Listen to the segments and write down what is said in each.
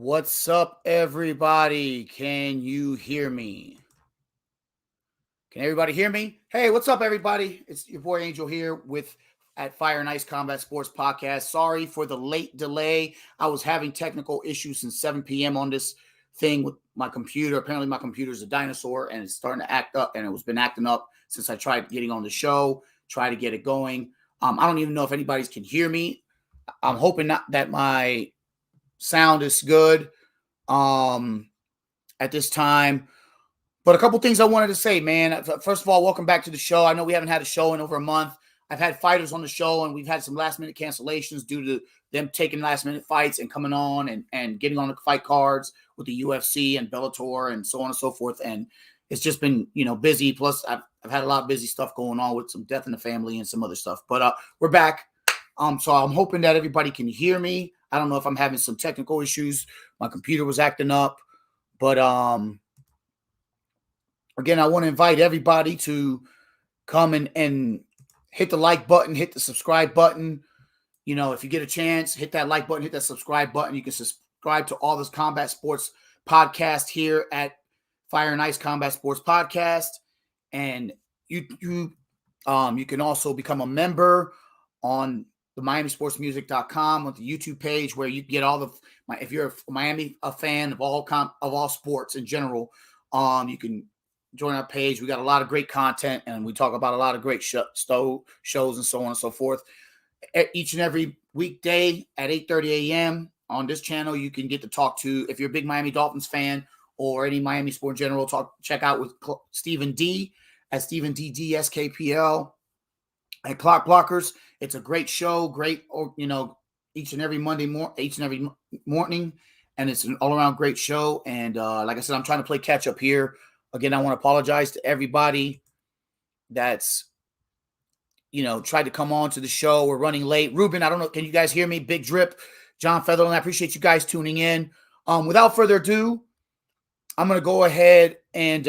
What's up, everybody? Can you hear me? Can everybody hear me? Hey, what's up, everybody? It's your boy Angel here with at Fire and Ice Combat Sports Podcast. Sorry for the late delay. I was having technical issues since 7 p.m. on this thing with my computer. Apparently, my computer is a dinosaur and it's starting to act up, and it was been acting up since I tried getting on the show, try to get it going. I don't even know if anybody can hear me. I'm hoping not that my sound is good at this time. But a couple things I wanted to say, man. First of all, welcome back to the show. I know we haven't had a show in over a month. I've had fighters on the show, and we've had some last-minute cancellations due to them taking last-minute fights and coming on and getting on the fight cards with the UFC and Bellator and so on and so forth. And it's just been, busy. Plus, I've had a lot of busy stuff going on with some death in the family and some other stuff. But we're back. So I'm hoping that everybody can hear me. I don't know if I'm having some technical issues. My computer was acting up. But again, I want to invite everybody to come and hit the like button, hit the subscribe button. If you get a chance, hit that like button, hit that subscribe button. You can subscribe to all this combat sports podcast here at Fire and Ice Combat Sports Podcast. And you can also become a member on the MiamiSportsMusic.com with the YouTube page where you get all if you're a fan of all sports in general, you can join our page. We got a lot of great content, and we talk about a lot of great shows and so on and so forth. Each and every weekday at 8:30 a.m. on this channel, you can get to talk to, if you're a big Miami Dolphins fan or any Miami sport in general, check out with Stephen D at Stephen DDSKPL at Clock Blockers. It's a great show, each and every morning, and it's an all-around great show. And like I said, I'm trying to play catch-up here. Again, I want to apologize to everybody that's, tried to come on to the show. We're running late. Ruben, I don't know. Can you guys hear me? Big Drip, John Featherland. I appreciate you guys tuning in. Without further ado, I'm going to go ahead and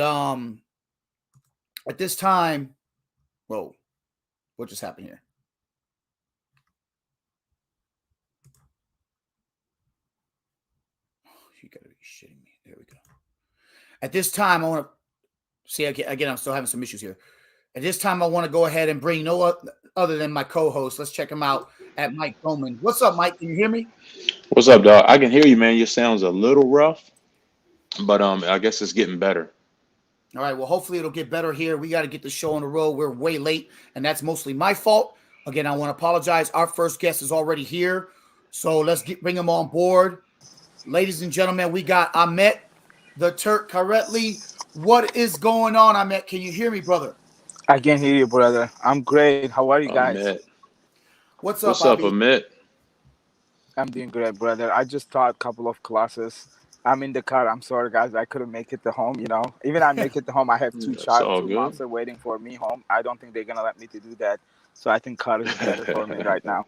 at this time, whoa, what just happened here? You got to be shitting me. There we go. At this time, I want to see again. I'm still having some issues here. At this time, I want to go ahead and bring no other than my co-host. Let's check him out at Mike Bowman. What's up, Mike? Can you hear me? What's up, dog? I can hear you, man. Your sound's a little rough, but I guess it's getting better. All right. Well, hopefully it'll get better here. We got to get the show on the road. We're way late, and that's mostly my fault. Again, I want to apologize. Our first guest is already here, so let's bring him on board. Ladies and gentlemen, we got Ahmet the Turk Kyretli. What is going on, Ahmet? Can you hear me, brother? I can hear you, brother. I'm great. How are you guys? Ahmet. What's up, What's up, Abby? Ahmet? I'm doing great, brother. I just taught a couple of classes. I'm in the car. I'm sorry, guys. I couldn't make it to home, Even I make it to home, I have two It's child, all two good. months are waiting for me home. I don't think they're going to let me to do that. So I think car is better for me right now.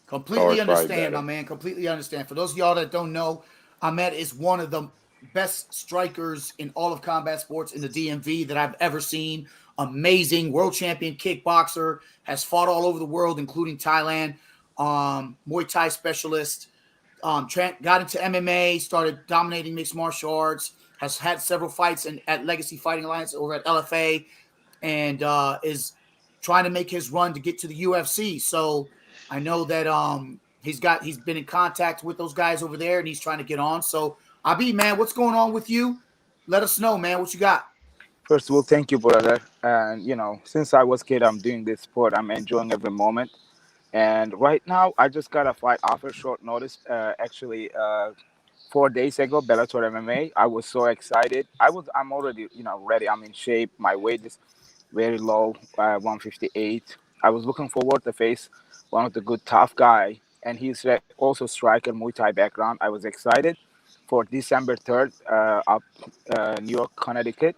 Completely Car's probably understand, my better. man. Completely understand. For those of y'all that don't know, Ahmet is one of the best strikers in all of combat sports in the DMV that I've ever seen. Amazing world champion kickboxer, has fought all over the world, including Thailand. Muay Thai specialist. Got into MMA, started dominating mixed martial arts. Has had several fights at Legacy Fighting Alliance over at LFA, and is trying to make his run to get to the UFC. So I know that he's been in contact with those guys over there, and he's trying to get on. So Abi, man, what's going on with you? Let us know, man. What you got? First of all, thank you, brother. And, since I was kid, I'm doing this sport. I'm enjoying every moment. And right now, I just got a fight offer short notice. Actually, 4 days ago, Bellator MMA. I was so excited. I'm already, ready. I'm in shape. My weight is very low, 158. I was looking forward to face one of the good tough guy, and he's also striker, Muay Thai background. I was excited for December 3rd, up New York, Connecticut,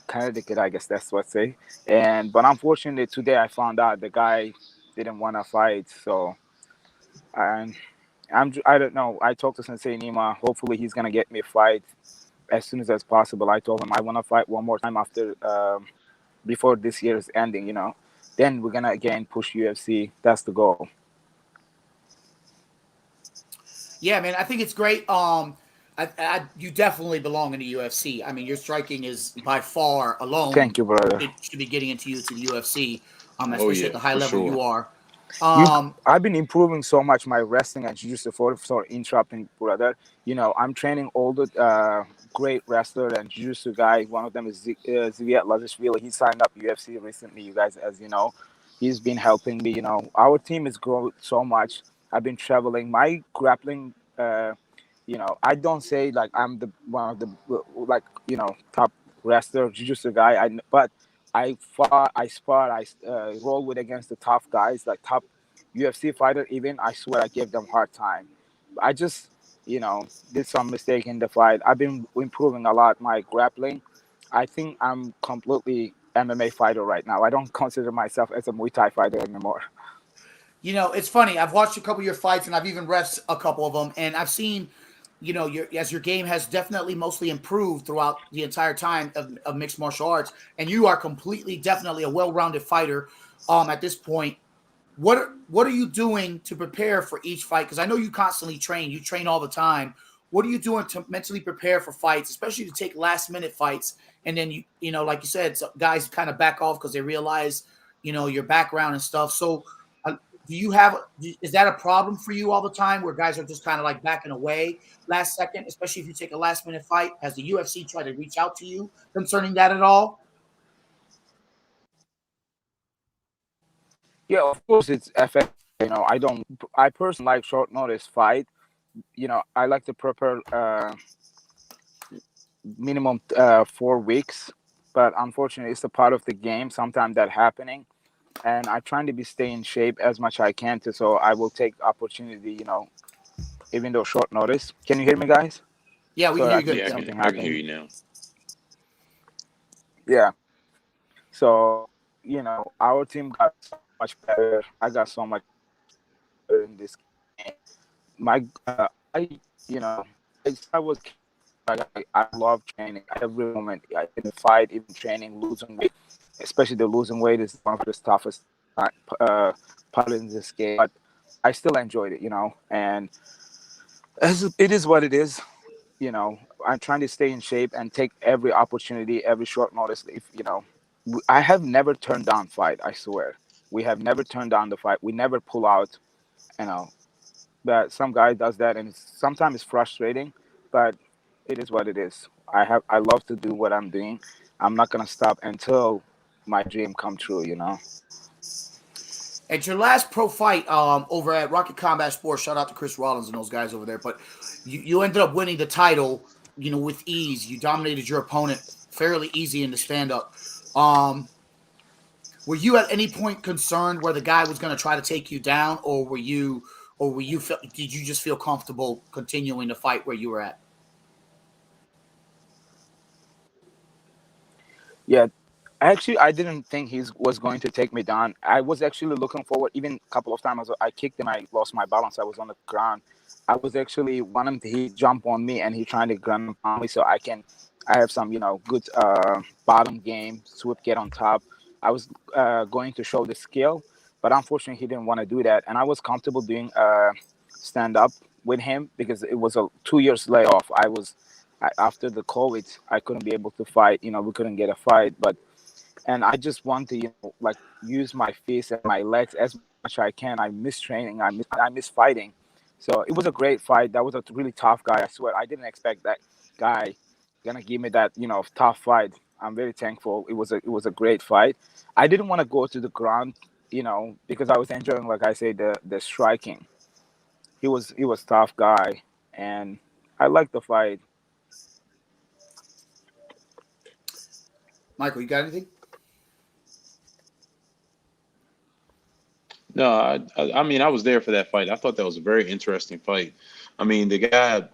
I guess that's what say. But unfortunately, today I found out the guy didn't want to fight. So, and I don't know. I talked to Sensei Nima. Hopefully, he's gonna get me a fight as soon as possible. I told him I want to fight one more time after before this year is ending. Then we're gonna again push UFC. That's the goal. Yeah, man, I think it's great. You definitely belong in the UFC. I mean, your striking is by far alone Thank you, brother. it should be getting into you to the UFC, Oh especially at yeah, the high for level you sure. are. You, Um, I've been improving so much my wrestling and jiu-jitsu. For sorry interrupting, brother. I'm training all the great wrestler and jiu-jitsu guy. One of them is Zviad Lavivshvili. He signed up UFC recently, you guys, as you know. He's been helping me. Our team has grown so much. I've been traveling. My grappling, I don't say like I'm the one of the like top wrestler jiu-jitsu guy. But I fought, I spar, I roll with against the tough guys, like top UFC fighter. Even I swear I gave them hard time. I just did some mistake in the fight. I've been improving a lot my grappling. I think I'm completely MMA fighter right now. I don't consider myself as a Muay Thai fighter anymore. it's funny. I've watched a couple of your fights, and I've even refs a couple of them, and I've seen, your game has definitely mostly improved throughout the entire time of mixed martial arts, and you are completely, definitely a well-rounded fighter. At this point, what are you doing to prepare for each fight? Because I know you constantly train. You train all the time. What are you doing to mentally prepare for fights, especially to take last minute fights? And then like you said, so guys kind of back off because they realize your background and stuff. So, uh, do you have? Is that a problem for you all the time, where guys are just kind of like backing away last second, especially if you take a last minute fight? Has the UFC tried to reach out to you concerning that at all? Yeah, of course it's effective. I personally like short notice fight. I like to prepare minimum 4 weeks, but unfortunately, it's a part of the game. Sometimes that happening, and I trying to be stay in shape as much I can to. So I will take opportunity. Even though short notice. Can you hear me, guys? Yeah, we can Sorry, hear I you think good. Yeah, Yep. something I can hear happened. you now. Yeah. So our team got so much better. I got so much better in this game. My you know, I was I love training every moment. In the fight, even training, losing weight, especially the losing weight is one of the toughest uh, part in this game. But I still enjoyed it, and as it is what it is. I'm trying to stay in shape and take every opportunity, every short notice. If I have never turned down fight. I swear, we have never turned down the fight. We never pull out. You know, but some guy does that, and sometimes it's frustrating, but it is what it is. I love to do what I'm doing. I'm not gonna stop until my dream come true. At your last pro fight, over at Rocket Combat Sports, shout out to Chris Rollins and those guys over there. But you ended up winning the title, with ease. You dominated your opponent fairly easy in the stand up. Um, were you at any point concerned where the guy was going to try to take you down, did you just feel comfortable continuing the fight where you were at? Yeah, actually, I didn't think he was going to take me down. I was actually looking forward. Even a couple of times I kicked him, I lost my balance. I was on the ground. I was actually wanting to he jump on me and he trying to ground and pound me so I have some good bottom game sweep get on top. I was going to show the skill, but unfortunately he didn't want to do that. And I was comfortable doing stand up with him because it was a 2 years layoff. After the COVID, I couldn't be able to fight. We couldn't get a fight, and I just want to, like use my face and my legs as much as I can. I miss training. I miss fighting. So it was a great fight. That was a really tough guy. I swear, I didn't expect that guy gonna give me that tough fight. I'm very thankful. It was a great fight. I didn't want to go to the ground, because I was enjoying, like I say, the striking. He was tough guy, and I liked the fight. Michael, you got anything? No, I mean, I was there for that fight. I thought that was a very interesting fight. I mean, the guy,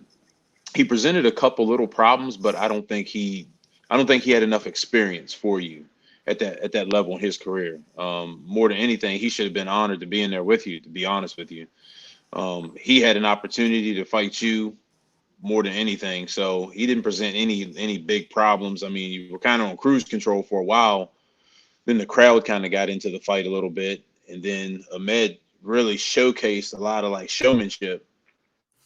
he presented a couple little problems, but I don't think he had enough experience for you at that level in his career. More than anything, he should have been honored to be in there with you. To be honest with you, he had an opportunity to fight you more than anything, so he didn't present any big problems. I mean, you were kind of on cruise control for a while. Then the crowd kind of got into the fight a little bit, and then Ahmed really showcased a lot of like showmanship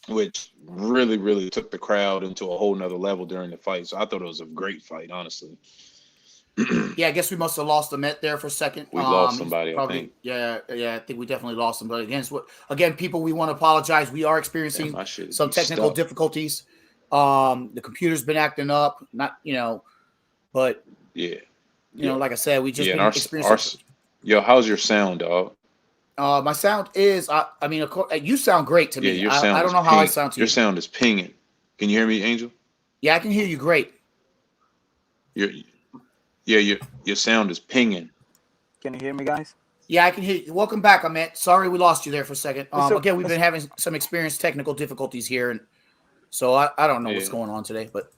which really, really took the crowd into a whole nother level during the fight. So I thought it was a great fight, honestly. Yeah, I guess we must have lost Ahmet there for a second. We lost He's somebody, I probably think. yeah. I think we definitely lost him. But again, people, we want to apologize. We are Damn, experiencing my shit some be technical stuck. difficulties. The computer's been acting up. Not but Yeah, yeah, like I said, we just yeah. And been our, experiencing. yo, how's your sound, dog? My sound is. I mean, of course, you sound great to Yeah, me. your I sound don't is know how I ping. sound to Your you. sound is pinging. Can you hear me, Angel? Yeah, I can hear you great. Your yeah, your sound is pinging. Can you hear me, guys? Yeah, I can hear you. Welcome back, Ahmet. Sorry we lost you there for a second. It's a, Again, we've it's, been having some experienced technical difficulties here, and so I don't know what's Yeah, going on today, but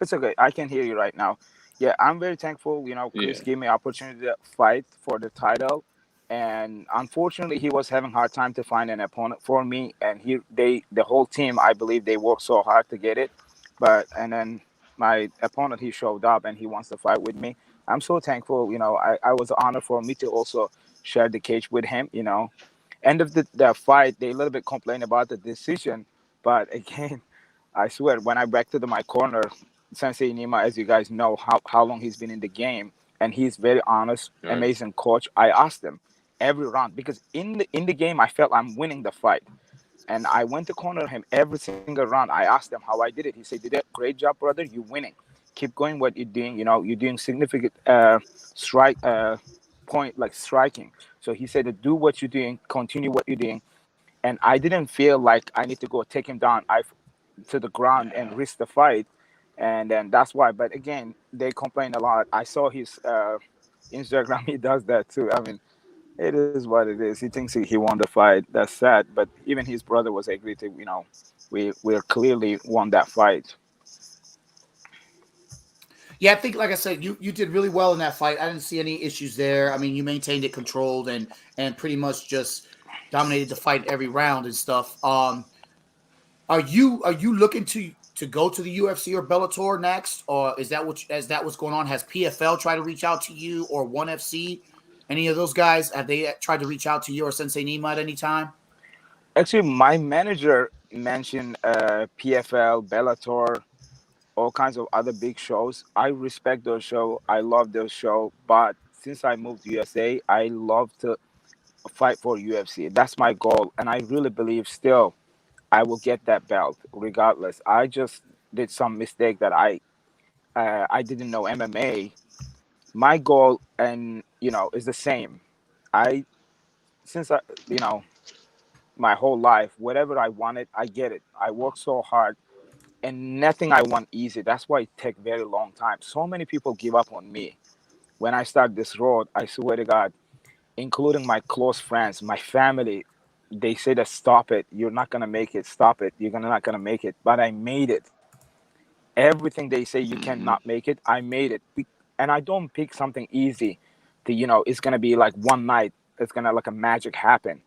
it's okay. I can hear you right now. Yeah, I'm very thankful. Chris yeah. gave me opportunity to fight for the title, and unfortunately, he was having hard time to find an opponent for me. And the whole team, I believe, they worked so hard to get it. And then my opponent, he showed up and he wants to fight with me. I'm so thankful. I was honored for me to also share the cage with him. End of the fight, they a little bit complained about the decision, but again, I swear, when I back to my corner, Sensei Nima, as you guys know, how long he's been in the game, and he's very honest, All right. amazing coach. I asked him every round because in the game, I felt I'm winning the fight, and I went to corner him every single round. I asked him how I did it. He said, "Did a great job, brother. You're winning. Keep going. What you're doing. You're doing significant strike point like striking." So he said, "Do what you're doing. Continue what you're doing." And I didn't feel like I need to go take him down to the ground and risk the fight, and then that's why. But again, they complain a lot. I saw his Instagram. He does that too. I mean, it is what it is. He thinks he won the fight. That's sad. But even his brother was agree to. We clearly won that fight. yeah, I think like I said, you did really well in that fight. I didn't see any issues there. I mean, you maintained it controlled and pretty much just dominated the fight every round and stuff. Are you looking to go to the UFC or Bellator next, or is that what's going on? Has PFL tried to reach out to you or ONE FC? Any of those guys have they tried to reach out to you or Sensei Nima at any time? Actually, my manager mentioned PFL, Bellator, all kinds of other big shows. I respect those shows. I love those shows. But since I moved to USA, I love to fight for UFC. That's my goal, and I really believe still I will get that belt regardless. I just did some mistake that I didn't know MMA. My goal and is the same. I since I my whole life, whatever I wanted, I get it. I work so hard, and nothing I want easy. That's why it take very long time. So many people give up on me when I start this road. I swear to God, including my close friends, my family, they say that stop it. You're not gonna make it. Stop it. Not gonna make it. But I made it. Everything they say you Mm-hmm. cannot make it, I made it. And I don't pick something easy to it's gonna be like one night, it's gonna like a magic happen.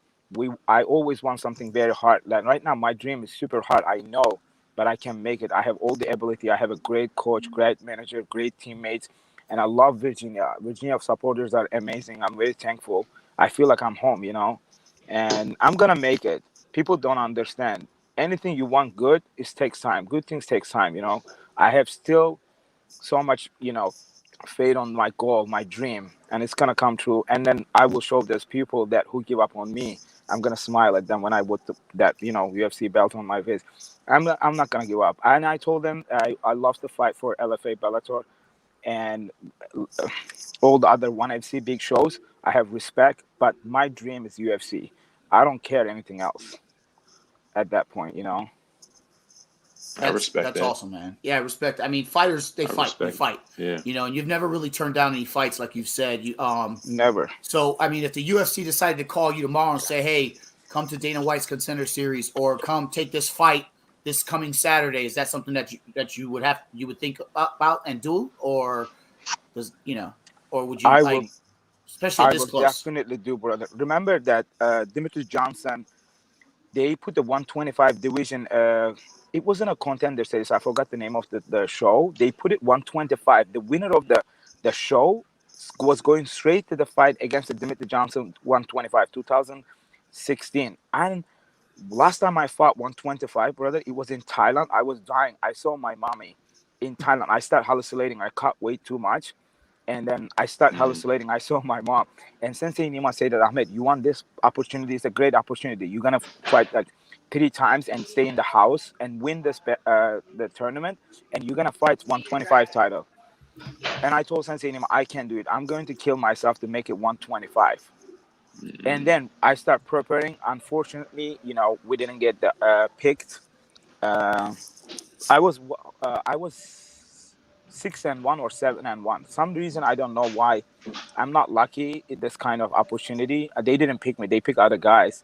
I always want something very hard. Like right now my dream is super hard, I know, but I can make it. I have all the ability. I have a great coach, great manager, great teammates, and I love Virginia supporters are amazing. I'm very thankful. I feel like I'm home. And I'm gonna make it. People don't understand. Anything you want good, it takes time. Good things takes time. I have still so much, faith on my goal, my dream, and it's gonna come true. And then I will show those people that who give up on me. I'm gonna smile at them when I put that UFC belt on my face. I'm not gonna give up. And I told them I love to fight for LFA, Bellator, and all the other ONE FC big shows. I have respect, but my dream is UFC. I don't care anything else at that point. I That's respect that's that. awesome, man. Yeah, respect. I mean, fighters they I fight. You respect it. fight. Yeah. And you've never really turned down any fights, like you've said. Never. So I mean, if the UFC decided to call you tomorrow and say, "Hey, come to Dana White's Contender Series, or come take this fight this coming Saturday," is that something that you would think about and do, or does or would you I will. like, especially at I this will close? definitely do, brother. Remember that Dimitri Johnson, they put the 125 division. It wasn't a contender series. I forgot the name of the show. They put it 125. The winner of the show was going straight to the fight against the Dimitri Johnson 125 2016. And Last time I fought 125, brother, it was in Thailand. I was dying. I saw my mommy in Thailand. I started hallucinating. I cut way too much. And then I start Mhm. hallucinating. I saw my mom. And Sensei Nima said that, Ahmed, you want this opportunity? It's a great opportunity. You're going to fight like 3 times and stay in the house and win the tournament. And you're going to fight 125 title. And I told Sensei Nima, I can't do it. I'm going to kill myself to make it 125. And Mhm. then I start preparing. Unfortunately, we didn't get the picked. Uh, I was 6-1 or 7-1. Some reason I don't know why. I'm not lucky in this kind of opportunity. They didn't pick me. They pick other guys.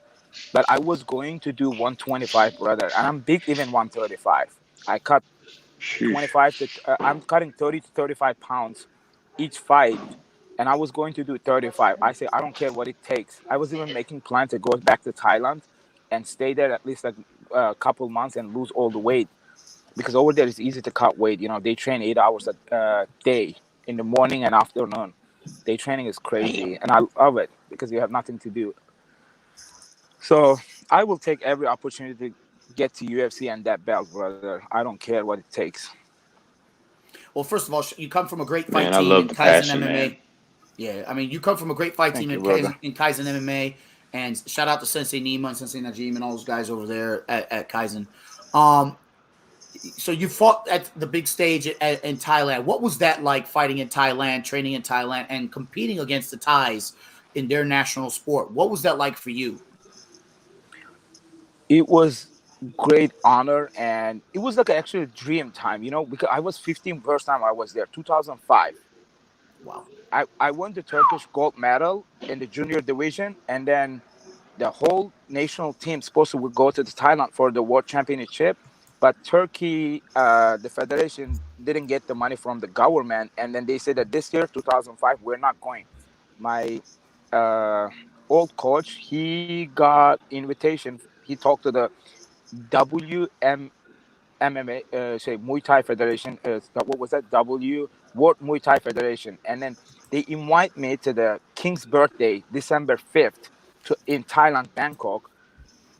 But I was going to do 125, brother, and I'm big even 135. I cut Sheesh. 25 to. I'm cutting 30 to 35 pounds each fight, and I was going to do 35. I say I don't care what it takes. I was even making plans to go back to Thailand and stay there at least like a couple months and lose all the weight because over there it's easy to cut weight. They train 8 hours a day in the morning and afternoon. Day training is crazy, Damn. and I love it because you have nothing to do. So I will take every opportunity to get to UFC and that belt, brother. I don't care what it takes. Well, first of all, you come from a great fight Man, I team love in the Kaizen passion, man. MMA. Yeah, I mean, you come from a great fight team Thank you, brother. In Kaizen MMA, and shout out to Sensei Nima and Sensei Najim and all those guys over there at Kaizen. Um, so you fought at the big stage in Thailand. What was that like fighting in Thailand, training in Thailand, and competing against the Thais in their national sport? What was that like for you? It was great honor, and it was like actually a dream time, because I was 15 first time I was there, 2005. Wow. I won the Turkish gold medal in the junior division, and then the whole national team supposed to would go to the Thailand for the world championship, but Turkey, the federation didn't get the money from the government, and then they said that this year, 2005, we're not going. My uh, old coach, he got invitation. He talked to the WM MMA, say Muay Thai Federation. What was that? World Muay Thai Federation, and then they invite me to the King's birthday, December 5th, in Thailand, Bangkok,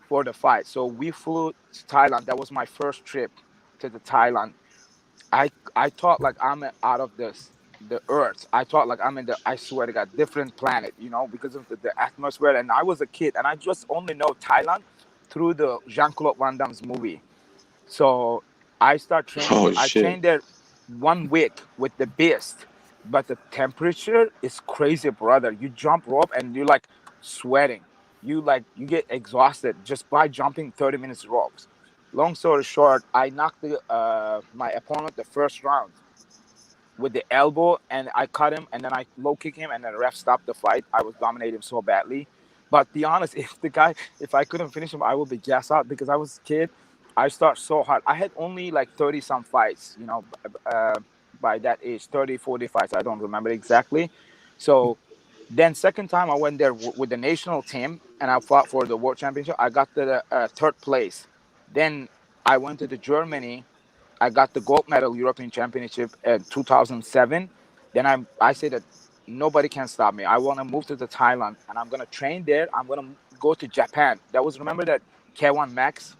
for the fight. So we flew to Thailand. That was my first trip to the Thailand. I thought like I'm out of the earth. I thought like I'm in the, I swear to God, different planet, because of the atmosphere. And I was a kid, and I just only know Thailand through the Jean-Claude Van Damme's movie. So I start training. Oh I shit. trained there 1 week with the beast, but the temperature is crazy, brother. You jump rope and you're like sweating. You get exhausted just by jumping 30 minutes ropes. Long story short, I knocked my opponent the first round with the elbow, and I cut him, and then I low kick him, and then the ref stopped the fight. I was dominating so badly. But be honest, if I couldn't finish him, I would be gassed out because I was a kid. I start so hard. I had only like 30 some fights, by that age, 30, 40 fights. I don't remember exactly. So then second time I went there with the national team and I fought for the world championship. I got the third place. Then I went to the Germany. I got the gold medal European Championship in 2007. Then I say that nobody can stop me. I want to move to the Thailand and I'm gonna train there. I'm gonna go to Japan. That was, remember that K1 Max,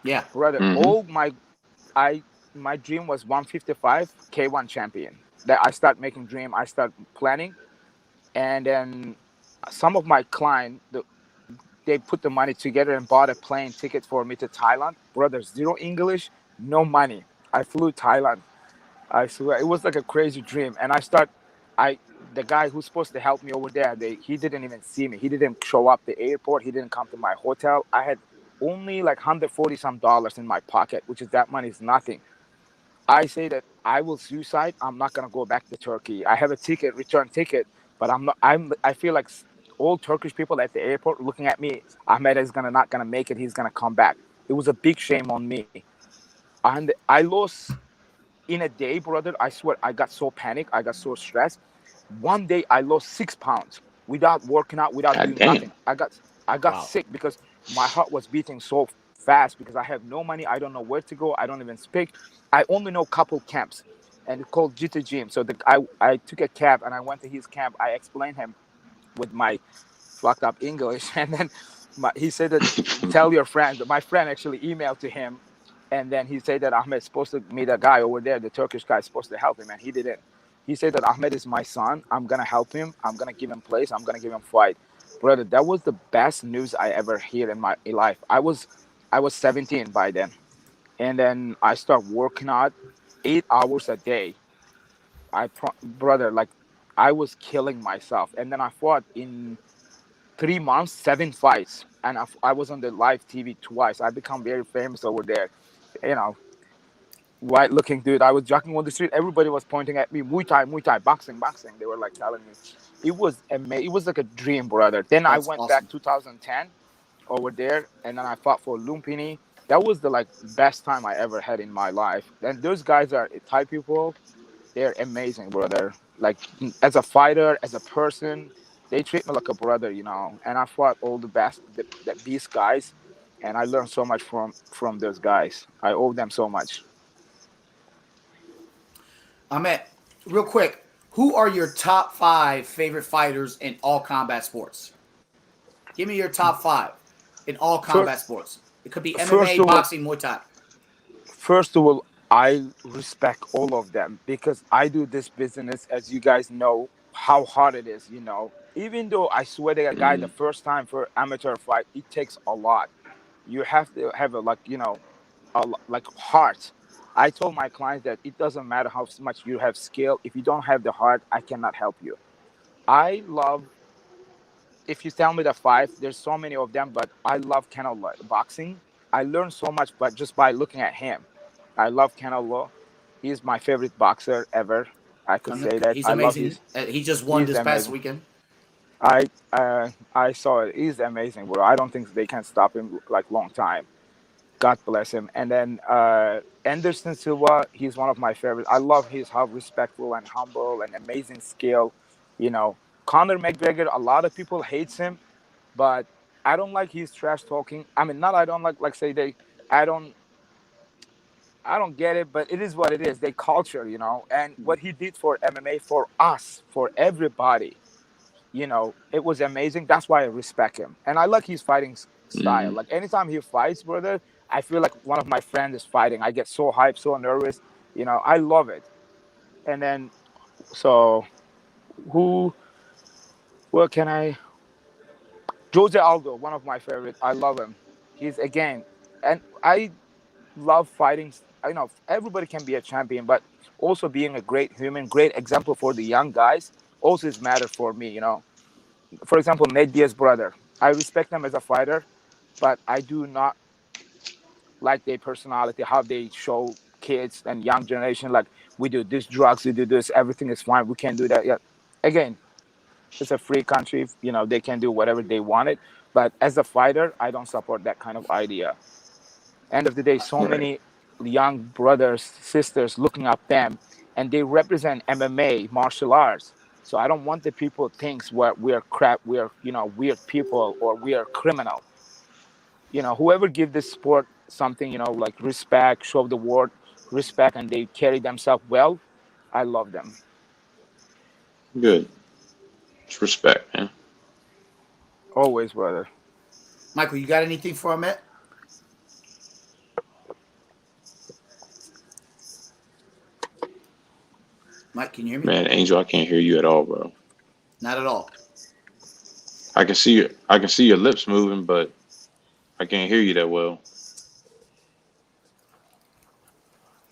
Yeah. brother. Hmm. All my dream was 155 K1 champion. That I start making dream. I start planning, and then some of my client, they put the money together and bought a plane ticket for me to Thailand. Brother, zero English, no money. I flew Thailand. I swear it was like a crazy dream. And I the guy who's supposed to help me over there, he didn't even see me. He didn't show up the airport. He didn't come to my hotel. I had only like 140 some dollars in my pocket, which is that money is nothing. I say that I will suicide. I'm not gonna go back to Turkey. I have a ticket, return ticket, but I'm not. I feel like all Turkish people at the airport looking at me. Ahmed is gonna not gonna make it. He's gonna come back. It was a big shame on me, and I lost in a day, brother. I swear, I got so panicked. I got so stressed. One day, I lost 6 pounds without working out, without God doing damn. nothing. I got Wow. sick because my heart was beating so fast because I have no money. I don't know where to go. I don't even speak. I only know couple camps, and it's called Jita Gym. So I took a cab and I went to his camp. I explained him with my fucked up English, and then He said that tell your friend. My friend actually emailed to him, and then he said that Ahmed's supposed to meet a guy over there. The Turkish guy is supposed to help him, and he didn't. He said that Ahmed is my son. I'm gonna help him. I'm gonna give him place. I'm gonna give him fight, brother. That was the best news I ever heard in my life. I was 17 by then, and then I start working out 8 hours a day. Brother, like I was killing myself, and then I fought in 3 months, 7 fights, and I was on the live TV twice. I become very famous over there. You know, white looking dude. I was jogging on the street. Everybody was pointing at me. Muay Thai, boxing, boxing. They were like telling me. It was amazing. It was like a dream, brother. Then I That's went back awesome. 2010 over there, and then I fought for Lumpini. That was the like best time I ever had in my life. And those guys are Thai people. They're amazing, brother. Like as a fighter, as a person, they treat me like a brother, you know. And I fought all the best, the beast guys, and I learned so much from those guys. I owe them so much. Ahmet, real quick, who are your top 5 favorite fighters in all combat sports? Give me your top 5 in all combat First, sports. It could be first MMA, of all, boxing, Muay Thai. first of all, I respect all of them because I do this business, as you guys know, how hard it is. You know, even though I swear to a guy, the Mm, first time for amateur fight, it takes a lot. You have to have a like like heart. I told my clients that it doesn't matter how much you have skill. If you don't have the heart, I cannot help you. I love if you tell me the five, there's so many of them, but I love Canelo boxing. I learned so much, but just by looking at him, I love Canelo. He's my favorite boxer ever. I could say that. He's I love amazing. his. He just won He's this past amazing. weekend. I saw it. He's amazing, bro. I don't think they can stop him like long time. God bless him. And then Anderson Silva, he's one of my favorites. I love his how respectful and humble and amazing skill. You know, Conor McGregor. A lot of people hates him, but I don't like his trash talking. I mean, not I don't like say they. I don't I don't get it, but it is what it is. They culture, you know, and what he did for MMA for us, for everybody, you know, it was amazing. That's why I respect him, and I like his fighting style. mm. Like anytime he fights, brother, I feel like one of my friends is fighting. I get so hyped, so nervous. You know, I love it. And then so who? What can I? Jose Aldo, one of my favorites. I love him. He's again, and I love fighting. I know everybody can be a champion, but also being a great human, great example for the young guys also is matter for me. You know, for example, Nate Diaz's brother. I respect them as a fighter, but I do not like their personality, how they show kids and young generation like we do this drugs, we do this, everything is fine, we can't do that yet. Again, it's a free country, you know, they can do whatever they wanted. But as a fighter, I don't support that kind of idea. End of the day, so Right. many young brothers, sisters looking up them, and they represent MMA, martial arts. So I don't want the people thinks we're crap, we're weird people or we are criminal. You know, whoever give this sport something, you know, like respect, show the world respect, and they carry themselves well, I love them. Good. It's respect, man. Always, brother. Michael, you got anything for Ahmet? Mike, can you hear me? Man, Angel, I can't hear you at all, bro. Not at all. I can see your lips moving, but I can't hear you that well.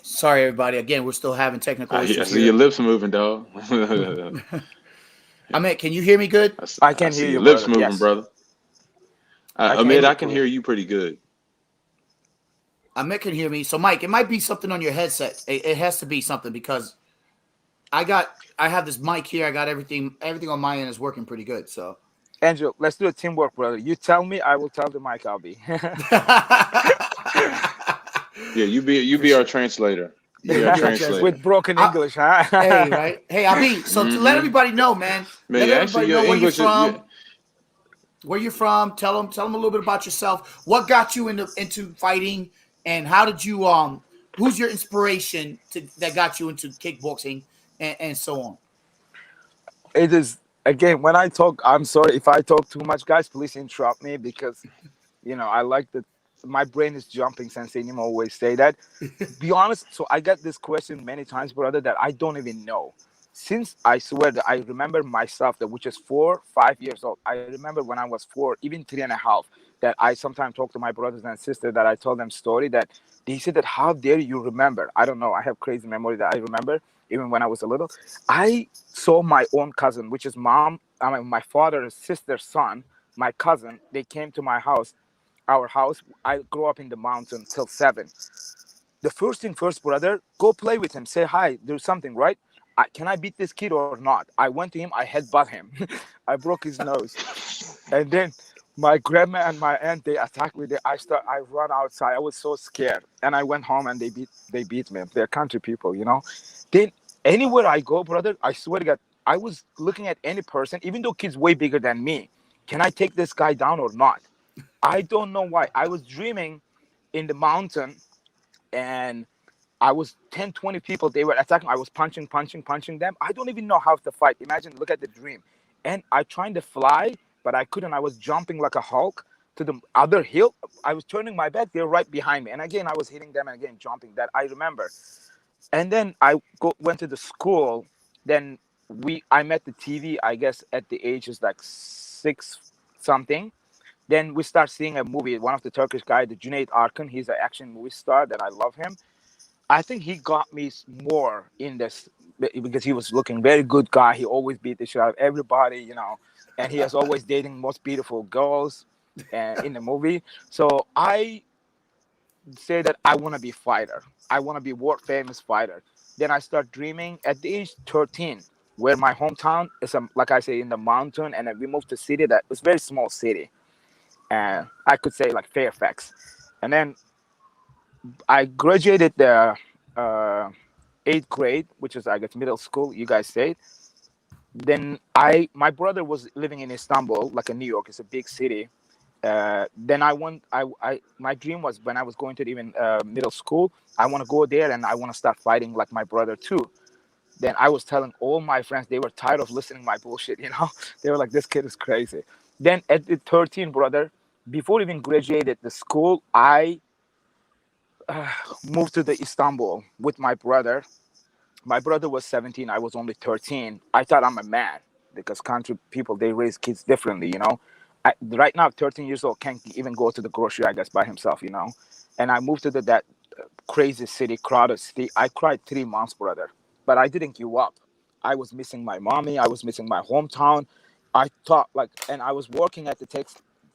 Sorry, everybody. Again, we're still having technical I issues see your here. lips moving, dog. I Ahmet, can you hear me good? I I can hear see you, your lips brother. moving, Yes, brother. I can Okay. hear Amid, you I can clear. hear you pretty good. Ahmet can hear me. So, Mike, it might be something on your headset. It has to be something because I have this mic here. I got everything on my end is working pretty good. So, Angel, let's do a teamwork, brother. You tell me, I will tell the mic I'll be. Yeah, you for be our sure. translator. You Yeah, be you our be our translator. translator. With broken I, English, hey, huh? right? Hey, Abi. So to let Mm-hmm. everybody know, man. Man, Let yeah, actually, everybody your know where you're English is yeah. from. Where you're from. Tell them a little bit about yourself. What got you into fighting, and how did you who's your inspiration that got you into kickboxing and so on? It is again, when I talk, I'm sorry if I talk too much, guys. Please interrupt me because I like that my brain is jumping since Nemo always say that. Be honest, so I got this question many times, brother, that I don't even know. Since I swear that I remember myself, that which is 4, 5 years old. I remember when I was 4, even 3.5, that I sometimes talk to my brothers and sisters, that I told them story that they said that how dare you remember? I don't know. I have crazy memory that I remember even when I was a little. I saw my own cousin, which is my father's sister's son, my cousin. They came to my house, our house. I grew up in the mountain till 7. The first thing first, brother, go play with him. Say hi. There's something, right? Can I beat this kid or not? I went to him. I headbutt him. I broke his nose. And then my grandma and my aunt, they attacked me. I run outside. I was so scared. And I went home and they beat me. They're country people, you know. Then anywhere I go, brother, I swear to God, I was looking at any person, even though kid's way bigger than me. Can I take this guy down or not? I don't know why. I was dreaming in the mountain, and I was 10, 20 people. They were attacking. I was punching, punching, punching them. I don't even know how to fight. Imagine, look at the dream. And I trying to fly, but I couldn't. I was jumping like a Hulk to the other hill. I was turning my back. They're right behind me. And again, I was hitting them and again jumping. That I remember. And then went to the school. Then I met the TV, I guess, at the ages like 6 something. Then we start seeing a movie. One of the Turkish guy, the Cüneyt Arkın, he's an action movie star that I love him. I think he got me more in this because he was looking very good guy. He always beat the shit out of everybody, and he is always dating most beautiful girls in the movie. So I say that I want to be fighter. I want to be world famous fighter. Then I start dreaming at the age 13, where my hometown is, like I say, in the mountain, and then we moved to city that was very small city, and I could say like Fairfax, and then I graduated the uh, 8th grade, which is I guess middle school. You guys say. Then my brother was living in Istanbul, like in New York. It's a big city. Then I want I my dream was when I was going to even middle school. I want to go there and I want to start fighting like my brother too. Then I was telling all my friends, they were tired of listening my bullshit. They were like, this kid is crazy. Then at the 13, brother, before even graduated the school, I moved to the Istanbul with my brother. My brother was 17. I was only 13. I thought I'm a man because country people, they raise kids differently. Right now, 13 years old, can't even go to the grocery, I guess, by himself. And I moved to that crazy city, crowded city. I cried 3 months, brother, but I didn't give up. I was missing my mommy. I was missing my hometown. I thought and I was working at the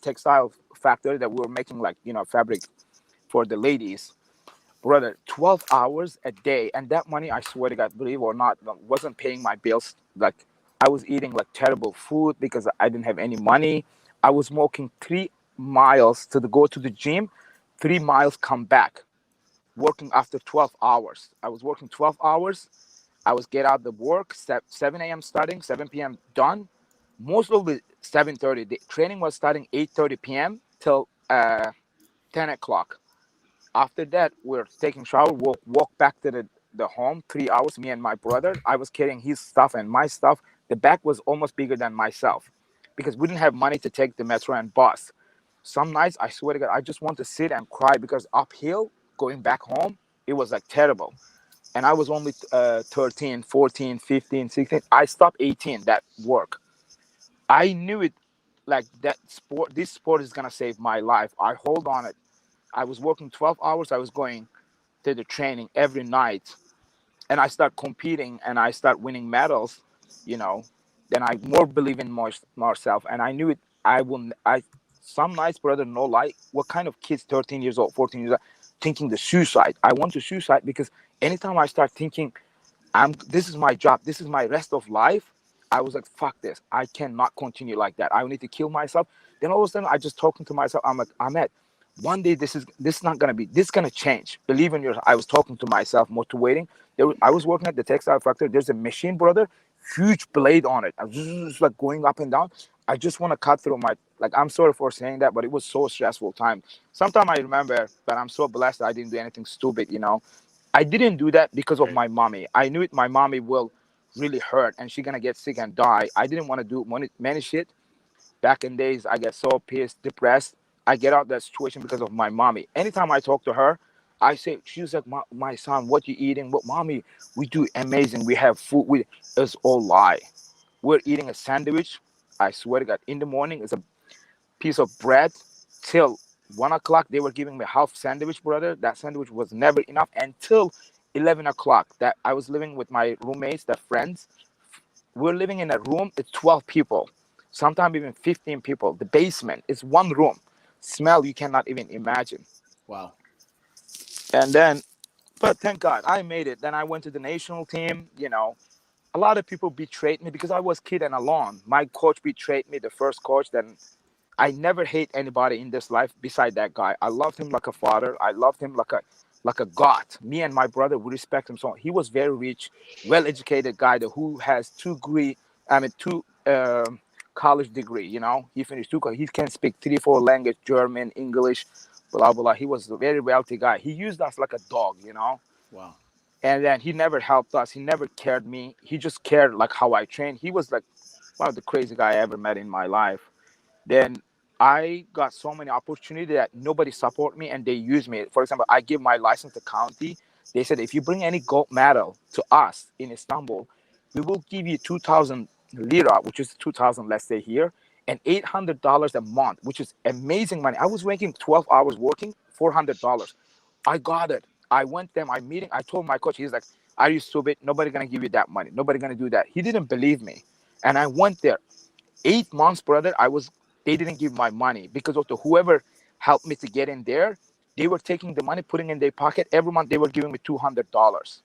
textile factory that we were making fabric for the ladies, brother. 12 hours a day, and that money, I swear to God, believe or not, wasn't paying my bills. I was eating terrible food because I didn't have any money. I was walking 3 miles to go to the gym, 3 miles come back, working after 12 hours. I was working 12 hours. I was get out the work 7 a.m. starting, 7 p.m. done. Most of the 7:30. The training was starting 8:30 p.m. till 10 o'clock. After that, we're taking shower, walk back to the home, 3 hours, me and my brother. I was carrying his stuff and my stuff. The bag was almost bigger than myself because we didn't have money to take the metro and bus. Some nights, I swear to God, I just want to sit and cry because uphill, going back home, it was terrible. And I was only 13, 14, 15, 16. I stopped 18, that work. I knew it, this sport is going to save my life. I hold on it. I was working 12 hours. I was going to the training every night, and I start competing and I start winning medals. You know, then I more believe in myself, and I knew it. I will. I Some nights, brother, no lie. What kind of kids, 13 years old, 14 years old, thinking the suicide? I want to suicide because anytime I start thinking this is my job, this is my rest of life, I was like, fuck this. I cannot continue like that. I need to kill myself. Then all of a sudden I just talking to myself, I'm like, Ahmet, one day this is not gonna be, this is gonna change. Believe in yourself. I was talking to myself, motivating. I was working at the textile factory. There's a machine, brother, huge blade on it. I was just like going up and down. I just want to cut through my, I'm sorry for saying that, but it was so stressful time. Sometimes I remember, but I'm so blessed that I didn't do anything stupid. I didn't do that because of Right. my mommy. I knew it. My mommy will. really hurt and she's gonna get sick and die. I didn't want to do many shit. Back in days, I get so pissed, depressed. I get out of that situation because of my mommy. Anytime I talk to her, I say, she's like, my son, what you eating? What, mommy, we do amazing. We have food. It's all lie. We're eating a sandwich. I swear to God, in the morning, it's a piece of bread. Till 1 o'clock, they were giving me half sandwich, brother. That sandwich was never enough until 11 o'clock. That I was living with my roommates, the friends. We're living in a room. It's 12 people, sometimes even 15 people. The basement is one room. Smell you cannot even imagine. Wow. And then, but thank God I made it. Then I went to the national team. A lot of people betrayed me because I was kid and alone. My coach betrayed me, the first coach. Then I never hate anybody in this life beside that guy. I loved him like a father. I loved him like a god. Me and my brother, we respect him so. He was very rich, well-educated guy who has two college degree. He finished two. He can speak 3, 4 language, German, English, blah blah. He was a very wealthy guy. He used us like a dog. Wow. And then he never helped us. He never cared me. He just cared like how I trained. He was like one of the crazy guy I ever met in my life. Then I got so many opportunities that nobody support me and they use me. For example, I give my license to county. They said if you bring any gold medal to us in Istanbul, we will give you 2,000 lira, which is 2,000, let's say here, and $800 a month, which is amazing money. I was working 12 hours working, $400. I got it. I went them. I meeting. I told my coach. He's like, "Are you stupid? Nobody gonna give you that money. Nobody gonna do that." He didn't believe me, and I went there. 8 months, brother. They didn't give my money because of the whoever helped me to get in there. They were taking the money, putting in their pocket. Every month they were giving me $200.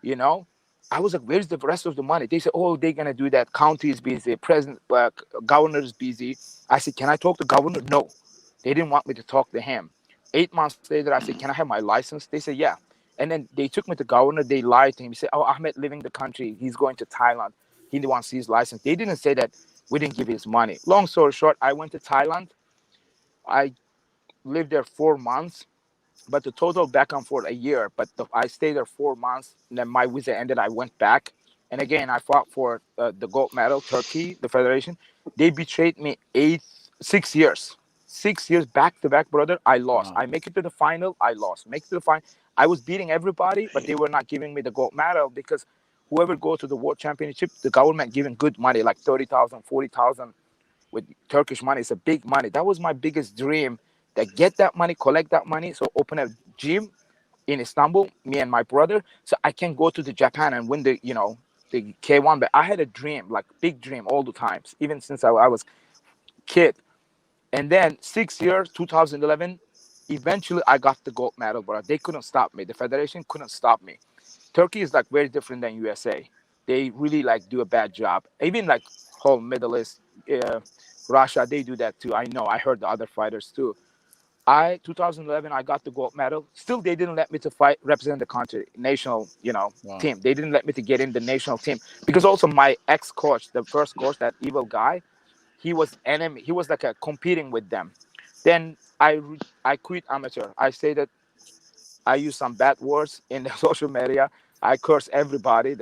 You know, I was like, "Where's the rest of the money?" They said, "Oh, they're gonna do that. County is busy. President, governor is busy." I said, "Can I talk to governor?" No, they didn't want me to talk to him. 8 months later, I said, "Can I have my license?" They said, "Yeah." And then they took me to governor. They lied to him. He said, "Oh, Ahmed leaving the country. He's going to Thailand. He wants his license." They didn't say that we didn't give his money. Long story short, I went to Thailand. I lived there 4 months, but the total back and forth a year. But I stayed there 4 months. And then my visa ended. I went back, and again I fought for the gold medal. Turkey, the federation, they betrayed me 6 years, 6 years back to back, brother. I lost. Wow. I make it to the final. I lost. Make it to the final. I was beating everybody, but they were not giving me the gold medal because whoever goes to the world championship, the government giving good money like 30,000, 40,000 with Turkish money. It's a big money. That was my biggest dream. That get that money, collect that money, so open a gym in Istanbul, me and my brother, so I can go to the Japan and win the K1. But I had a dream, like big dream, all the times, even since I was kid. And then 6 years, 2011, eventually I got the gold medal, but they couldn't stop me. The federation couldn't stop me. Turkey is like very different than USA. They really like do a bad job. Even like whole Middle East, uh, Russia, they do that too. I know. I heard the other fighters too. 2011, I got the gold medal. Still, they didn't let me to fight, represent the country, national, Wow. team. They didn't let me to get in the national team because also my ex coach, the first coach, that evil guy, he was enemy. He was like a competing with them. Then I quit amateur. I say that I use some bad words in the social media. I curse everybody,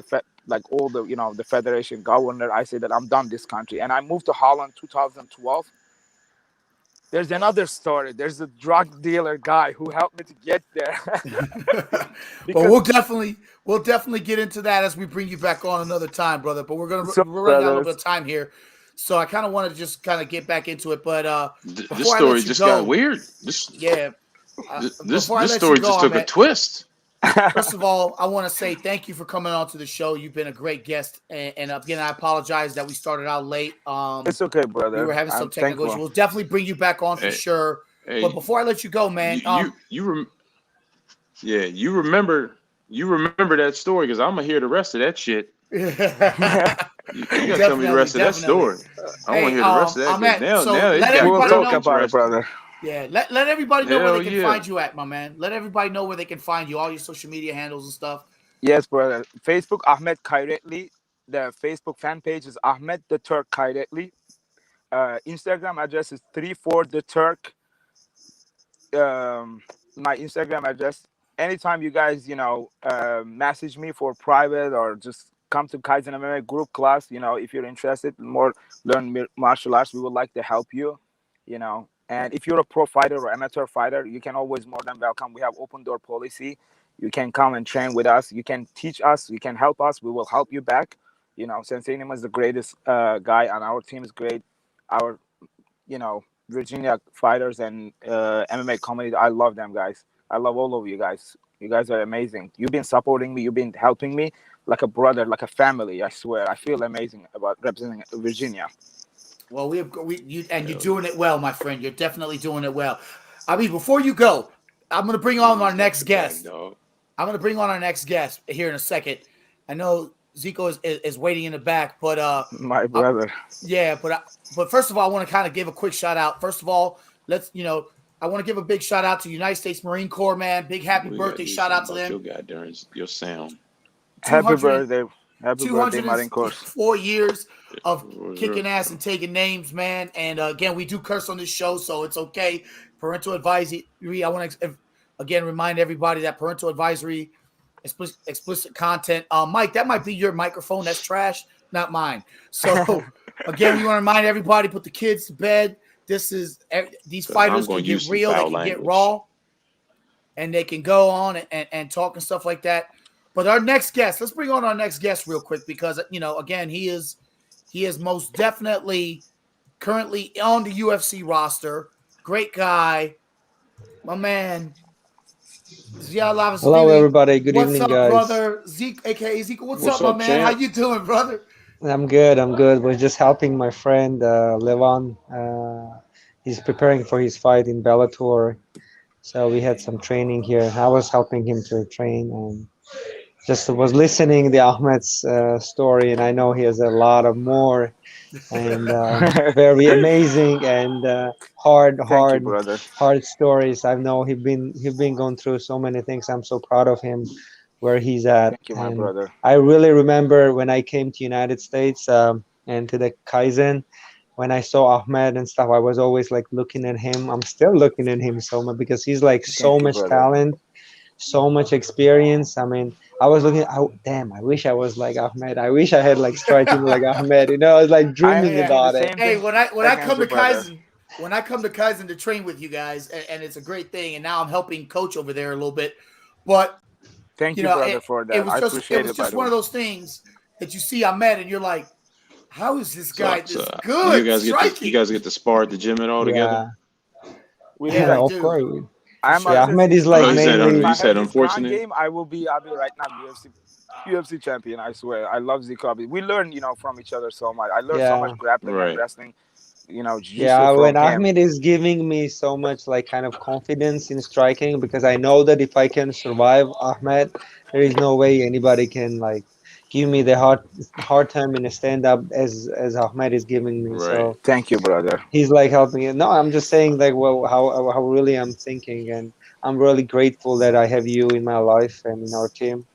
like all the federation governor. I say that I'm done this country, and I moved to Holland 2012. There's another story. There's a drug dealer guy who helped me to get there. But Because we'll definitely get into that as we bring you back on another time, brother. But so we're running out a little bit brothers. of time here, so I kind of want to just kind of get back into it. But This before I story let you just got go, weird. This yeah, this before I this let you story go, just took a Ahmet, twist. first of all, I want to say thank you for coming on to the show. You've been a great guest, and again, I apologize that we started out late. It's okay, We were brother. having some I'm technical issues. thankful. We'll definitely bring you back on for Hey, sure. But hey, before I let you go, man, yeah, you remember that story because I'm gonna hear the rest of that shit. You gotta tell me the definitely, rest of that definitely. story. I want to Hey, hear the rest of that I'm because at now so it let got We'll everybody real talk know. about it, interesting. brother. Yeah, let everybody know where they Hell can yeah. find you at, my man. Let everybody know where they can find you, all your social media handles and stuff. Yes, brother. Facebook Ahmet Kyretli. The Facebook fan page is Ahmet the Turk Kyretli. Instagram address is 34 the Turk. um, my Instagram address. Anytime you guys, message me for private or just come to Kaizen MMA group class. If you're interested more learn martial arts, we would like to help you. And if you're a pro fighter or amateur fighter, you can always more than welcome. We have open door policy. You can come and train with us. You can teach us. You can help us. We will help you back. Sensei Nima is the greatest guy, and our team is great. Our Virginia fighters and MMA community. I love them, guys. I love all of you guys. You guys are amazing. You've been supporting me. You've been helping me like a brother, like a family. I swear. I feel amazing about representing Virginia. Well, you're doing it well, my friend. You're definitely doing it well. I mean, before you go, I'm going to bring on our next guest. I'm going to bring on our next guest here in a second. I know Zico is waiting in the back, but my brother. But first of all, I want to kind of give a quick shout out. First of all, I want to give a big shout out to United States Marine Corps, man. Big happy birthday shout out to them. Your guy during your sound. Happy birthday. Happy birthday, Marine Corps. 4 years of kicking ass and taking names, man. And again, we do curse on this show, so it's okay. Parental advisory. I want to again remind everybody that parental advisory, explicit content. Mike, that might be your microphone. That's trash, not mine. So again, we want to remind everybody, put the kids to bed. These fighters can get real, they can get raw, and they can go on and talk and stuff like that. But our next guest, let's bring on our next guest real quick because again, he is most definitely currently on the UFC roster. Great guy, my man. Zviad Lavivshvili. Hello, everybody. Good evening, guys. What's up, brother? Zeke, aka Zeke. What's up, my man? Champ? How you doing, brother? I'm good. We're just helping my friend Levan. He's preparing for his fight in Bellator. So we had some training here. I was helping him to train and just was listening the Ahmet's story, and I know he has a lot of more and very amazing and hard stories. I know he's been going through so many things. I'm so proud of him where he's at. Thank you, my brother. I really remember when I came to United States and to the Kaizen, when I saw Ahmed and stuff, I was always like looking at him. I'm still looking at him so much because he's like so much talent, so much experience. I mean, I was looking, I wish I was like Ahmed. I wish I had like striking like Ahmed. I was like dreaming about it. Hey, when I come to Kaizen to train with you guys, and it's a great thing, and now I'm helping coach over there a little bit. But thank you, brother, for that. It was just one of those things that you see Ahmed, and you're like, how is this guy this good? You guys get to spar at the gym and all together? Of course. Ahmed is like you said unfortunate. Game, I'll be right now UFC champion. I swear. I love Zikobi. We learn, from each other so much. I learned so much grappling and wrestling. When Ahmed is giving me so much like kind of confidence in striking, because I know that if I can survive Ahmed, there is no way anybody can like give me the hard time in a stand up as Ahmed is giving me. Right. So thank you, brother. He's like helping me. No, I'm just saying like how really I'm thinking, and I'm really grateful that I have you in my life and in our team.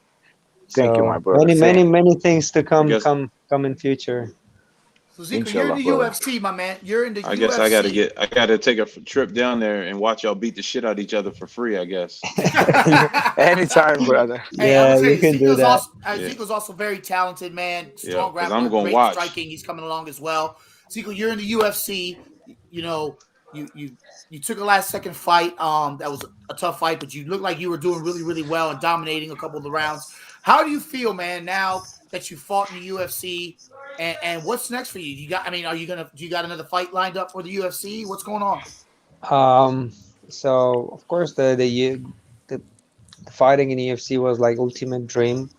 Thank you, my brother. Many things to come in future. So Zico, you're in the UFC, my man. You're in the UFC. I guess I gotta take a trip down there and watch y'all beat the shit out of each other for free, I guess. Anytime, brother. Hey, you can do that. Zico's also very talented, man. Strong grappler, I'm gonna great watch. striking. He's coming along as well. Zico, you're in the UFC. You took a last second fight. That was a tough fight, but you looked like you were doing really, really well and dominating a couple of the rounds. How do you feel, man, now that you fought in the UFC? And what's next for you? Do you got another fight lined up for the UFC? What's going on? So of course the fighting in the UFC was like ultimate dream,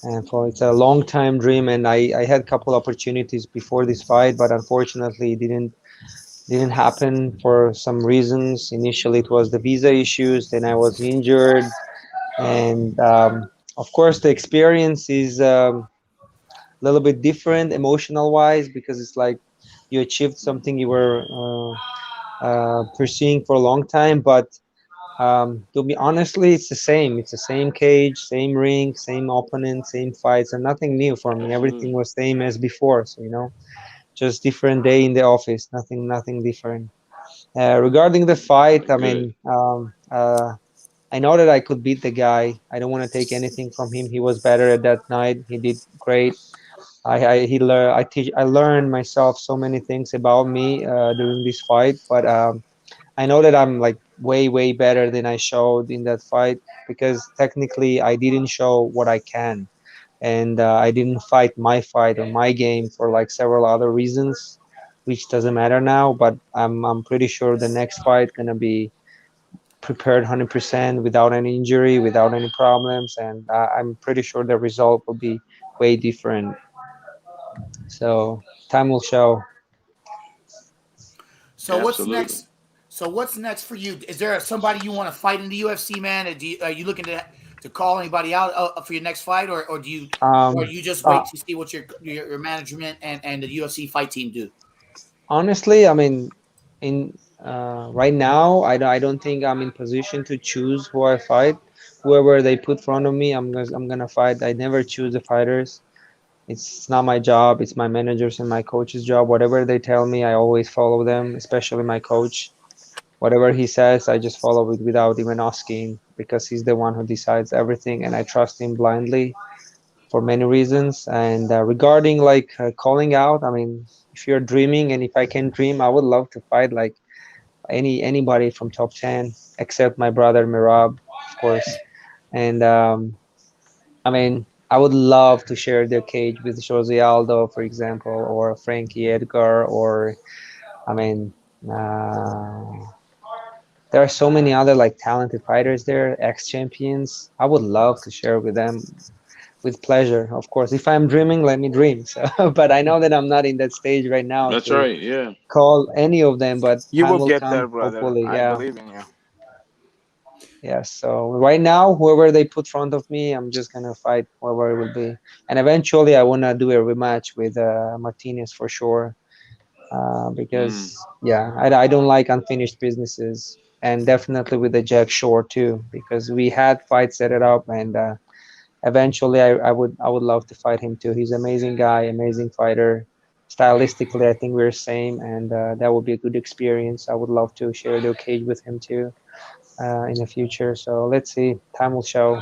and it's a long time dream. And I had a couple opportunities before this fight, but unfortunately it didn't happen for some reasons. Initially it was the visa issues, then I was injured, and of course the experience is little bit different emotional wise, because it's like you achieved something you were pursuing for a long time, but to be honestly it's the same cage, same ring, same opponent, same fights, and nothing new for me. Everything was same as before, so just different day in the office, nothing different. Regarding the fight, I I know that I could beat the guy. I don't want to take anything from him. He was better at that night. He did great. I learned myself so many things about me during this fight. But I know that I'm like way better than I showed in that fight, because technically I didn't show what I can, and I didn't fight my fight or my game for like several other reasons, which doesn't matter now. But I'm pretty sure the next fight gonna be prepared 100% without any injury, without any problems, and I'm pretty sure the result will be way different. So time will show. So what's Absolutely. next? So what's next for you? Is there somebody you want to fight in the UFC, man? Or are you looking to call anybody out for your next fight, or do you, or Um, you just uh, wait to see what your management and the UFC fight team do? Honestly, I mean, in right now, I don't think I'm in position to choose who I fight. Whoever they put in front of me, I'm gonna fight. I never choose the fighters. It's not my job. It's my managers and my coach's job. Whatever they tell me, I always follow them, especially my coach. Whatever he says, I just follow it without even asking, because he's the one who decides everything, and I trust him blindly for many reasons. And regarding like calling out, I mean, if you're dreaming and if I can dream, I would love to fight like anybody from top 10, except my brother Mirab, of course. And I mean, I would love to share the cage with Jose Aldo, for example, or Frankie Edgar, or I mean, uh, there are so many other like talented fighters there, ex-champions. I would love to share with them with pleasure. Of course, if I'm dreaming, let me dream. So, but I know that I'm not in that stage right now That's to right. Yeah. call any of them, but You time will will get there, come, brother. hopefully. I Yeah. believe in you. Yeah. So right now, whoever they put front of me, I'm just gonna fight whoever it will be. And eventually I wanna do a rematch with Martinez for sure. Mm, Because yeah, I don't like unfinished businesses. And definitely with the Jack Shore too, because we had fights set it up, and eventually I would love to fight him too. He's an amazing guy, amazing fighter. Stylistically, I think we're same, and that would be a good experience. I would love to share the cage with him too in the future. So let's see. Time will show.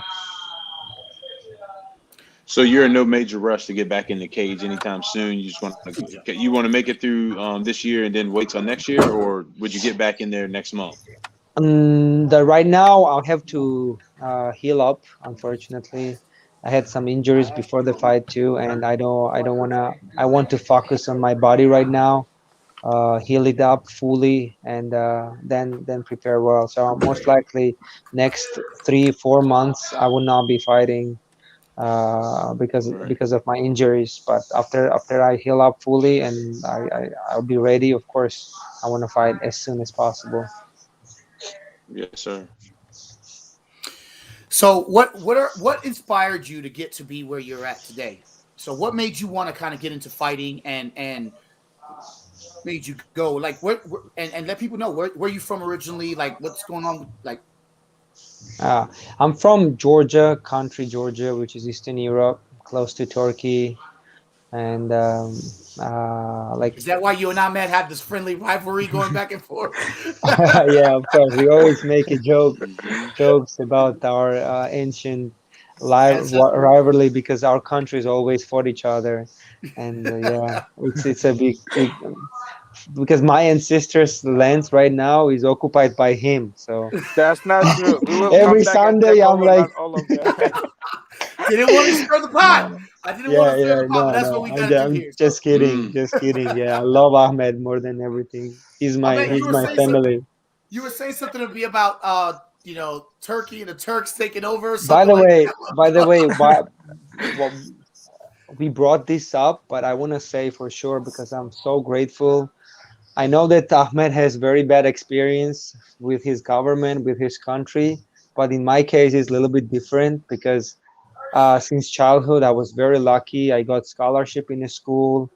so you're in no major rush to get back in the cage anytime soon. You just you want to make it through this year and then wait till next year, or would you get back in there next month? Right now, I'll have to heal up. Unfortunately, I had some injuries before the fight too, and I don't wanna. I want to focus on my body right now, heal it up fully, and then prepare well. So most likely next 3 4 months I will not be fighting because Right. because of my injuries. But after I heal up fully and I'll be ready. Of course, I want to fight as soon as possible. Yes, sir. So what inspired you to get to be where you're at today? So what made you want to kind of get into fighting and made you go like and let people know where you from originally, like what's going on with like. Uh, I'm from Georgia, country Georgia, which is Eastern Europe, close to Turkey, and like Is that why you and Ahmed have this friendly rivalry going back and forth? yeah, of course, we always make a Hmm. jokes about our ancient Ancestors. rivalry, because our countries always fought each other, and yeah, it's a big because my ancestors' lands right now is occupied by him. So That's not true. We will come every back and take Sunday, I'm over like, that all of that. Didn't want to stir the pot. I didn't want yeah, to stir yeah, the pot, but no, that's what no, we got to do I'm here. So, just kidding, Mm. just kidding. Yeah, I love Ahmed more than everything. He's I my mean, he's my family. you were saying something to me about Turkey and the Turks taking over or By something the like way, by the that. way, what we brought this up, but I want to say for sure, because I'm so grateful. I know that Ahmed has very bad experience with his government, with his country, but in my case, it's a little bit different, because since childhood, I was very lucky. I got scholarship in a school.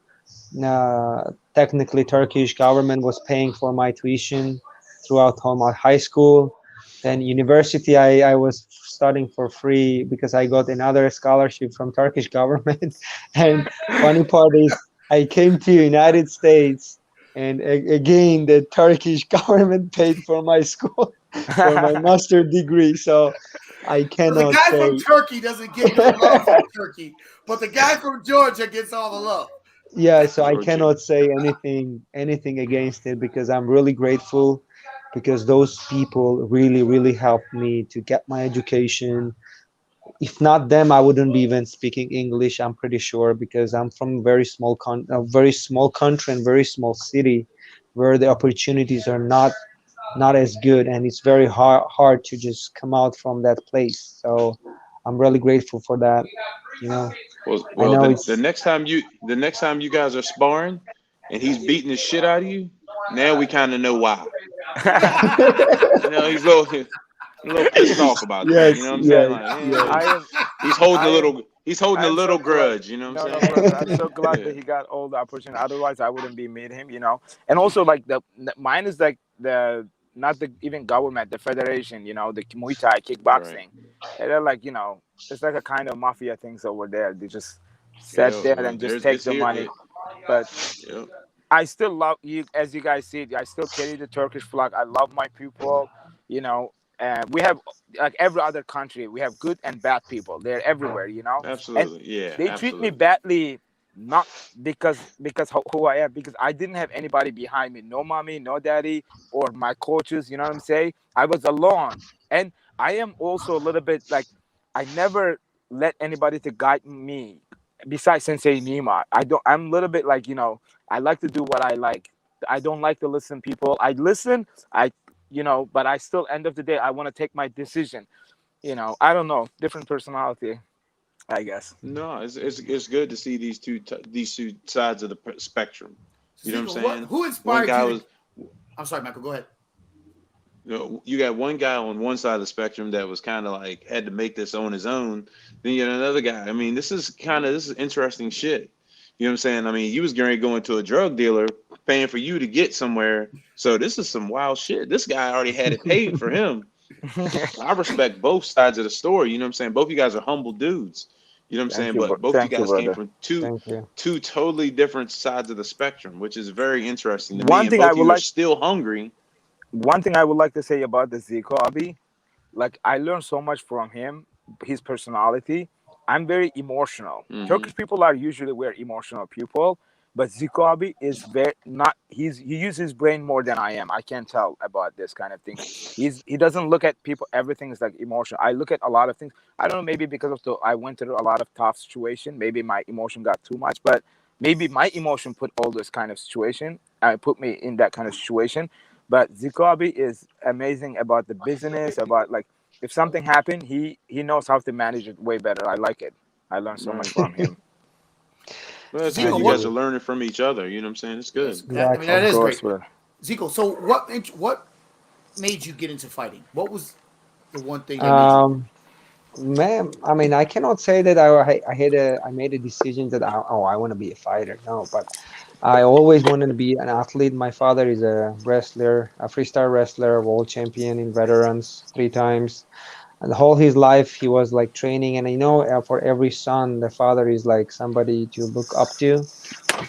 Technically, Turkish government was paying for my tuition throughout all my high school. Then university, I was studying for free because I got another scholarship from Turkish government. And funny part is, I came to United States, and again the Turkish government paid for my school. for my master degree. So I So the cannot guy say. from Turkey doesn't get no love from Turkey, but the guy from Georgia gets all the love. Yeah, so I Georgia. cannot say anything against it because I'm really grateful because those people really helped me to get my education. If not them, I wouldn't be even speaking English, I'm pretty sure, because I'm from a very small country and very small city where the opportunities are not as good, and it's very hard to just come out from that place. So I'm really grateful for that. You know, Well, I well, know the next time you guys are sparring, and he's beating the shit out of you, now we kind of know why. You know, a little pissed off about that. You yes, know what I'm saying? yes, Like, yes. I am, he's holding I a am so little glad. grudge. You know what No, no, I'm saying? brother. I'm so glad Yeah, that he got all the opportunity. Otherwise, I wouldn't be meet him. And also like mine is like the not the even government, the federation. The Muay Thai right. kickboxing. And they're like it's like a kind of mafia things over there. They just sit Yeah, there well, and just there's take it's the here. money. But Yep. I still love you, as you guys see. I still carry the Turkish flag. I love my people. You know, we have like every other country. We have good and bad people. They're everywhere. And Absolutely. Yeah, they treat me absolutely. badly, not because who I am, because I didn't have anybody behind me. No mommy, no daddy, or my coaches. You know what I'm saying? I was alone, and I am also a little bit like I never let anybody to guide me. Besides Sensei Nima, I don't. I'm a little bit like I like to do what I like. I don't like to listen people. I listen. But I still end of the day I want to take my decision. I don't know. Different personality, I guess. No, it's good to see these two sides of the spectrum. You know what I'm Zico, saying? who One inspired guy you to? was I'm sorry, Michael. Go ahead. you got one guy on one side of the spectrum that was kind of like had to make this on his own. Then you got another guy. I mean, this is interesting shit. You know what I'm saying? I mean, you was going to go into a drug dealer paying for you to get somewhere. So this is some wild shit. This guy already had it paid for him. I respect both sides of the story. You know what I'm saying? Both you guys are humble dudes. You know what I'm saying? But both you Thank you, guys came brother. from two Thank you. two totally different sides of the spectrum, which is very interesting to me. One And thing I both of would you are like, still hungry. one thing I would like to say about the Zico Abi, like I learned so much from him, his personality. I'm very emotional. Hmm. Turkish people are usually very emotional people, but Zico Abi is very not. He uses his brain more than I am. I can tell about this kind of things. He doesn't look at people. Everything is like emotion. I look at a lot of things. I don't know. Maybe because of I went through a lot of tough situation. Maybe my emotion got too much, but maybe my emotion put all this kind of situation. Put me in that kind of situation. But Zikobi is amazing about the business, about like if something happened, he knows how to manage it way better. I like it. I learned so much Right. from him. Well, So that's good. Zico, You Thank what? guys are you. learning from each other. You know what I'm saying? It's Yes, good. I mean Exactly. that Of is great. course, bro. Zico, so what made you get into fighting? What was the one thing that made you? Um, Man, I mean, I cannot say that I made a decision that I want to be a fighter. No, but I always wanted to be an athlete. My father is a wrestler, a freestyle wrestler, world champion in veterans 3 times. And the whole his life he was like training. And for every son, the father is like somebody to look up to.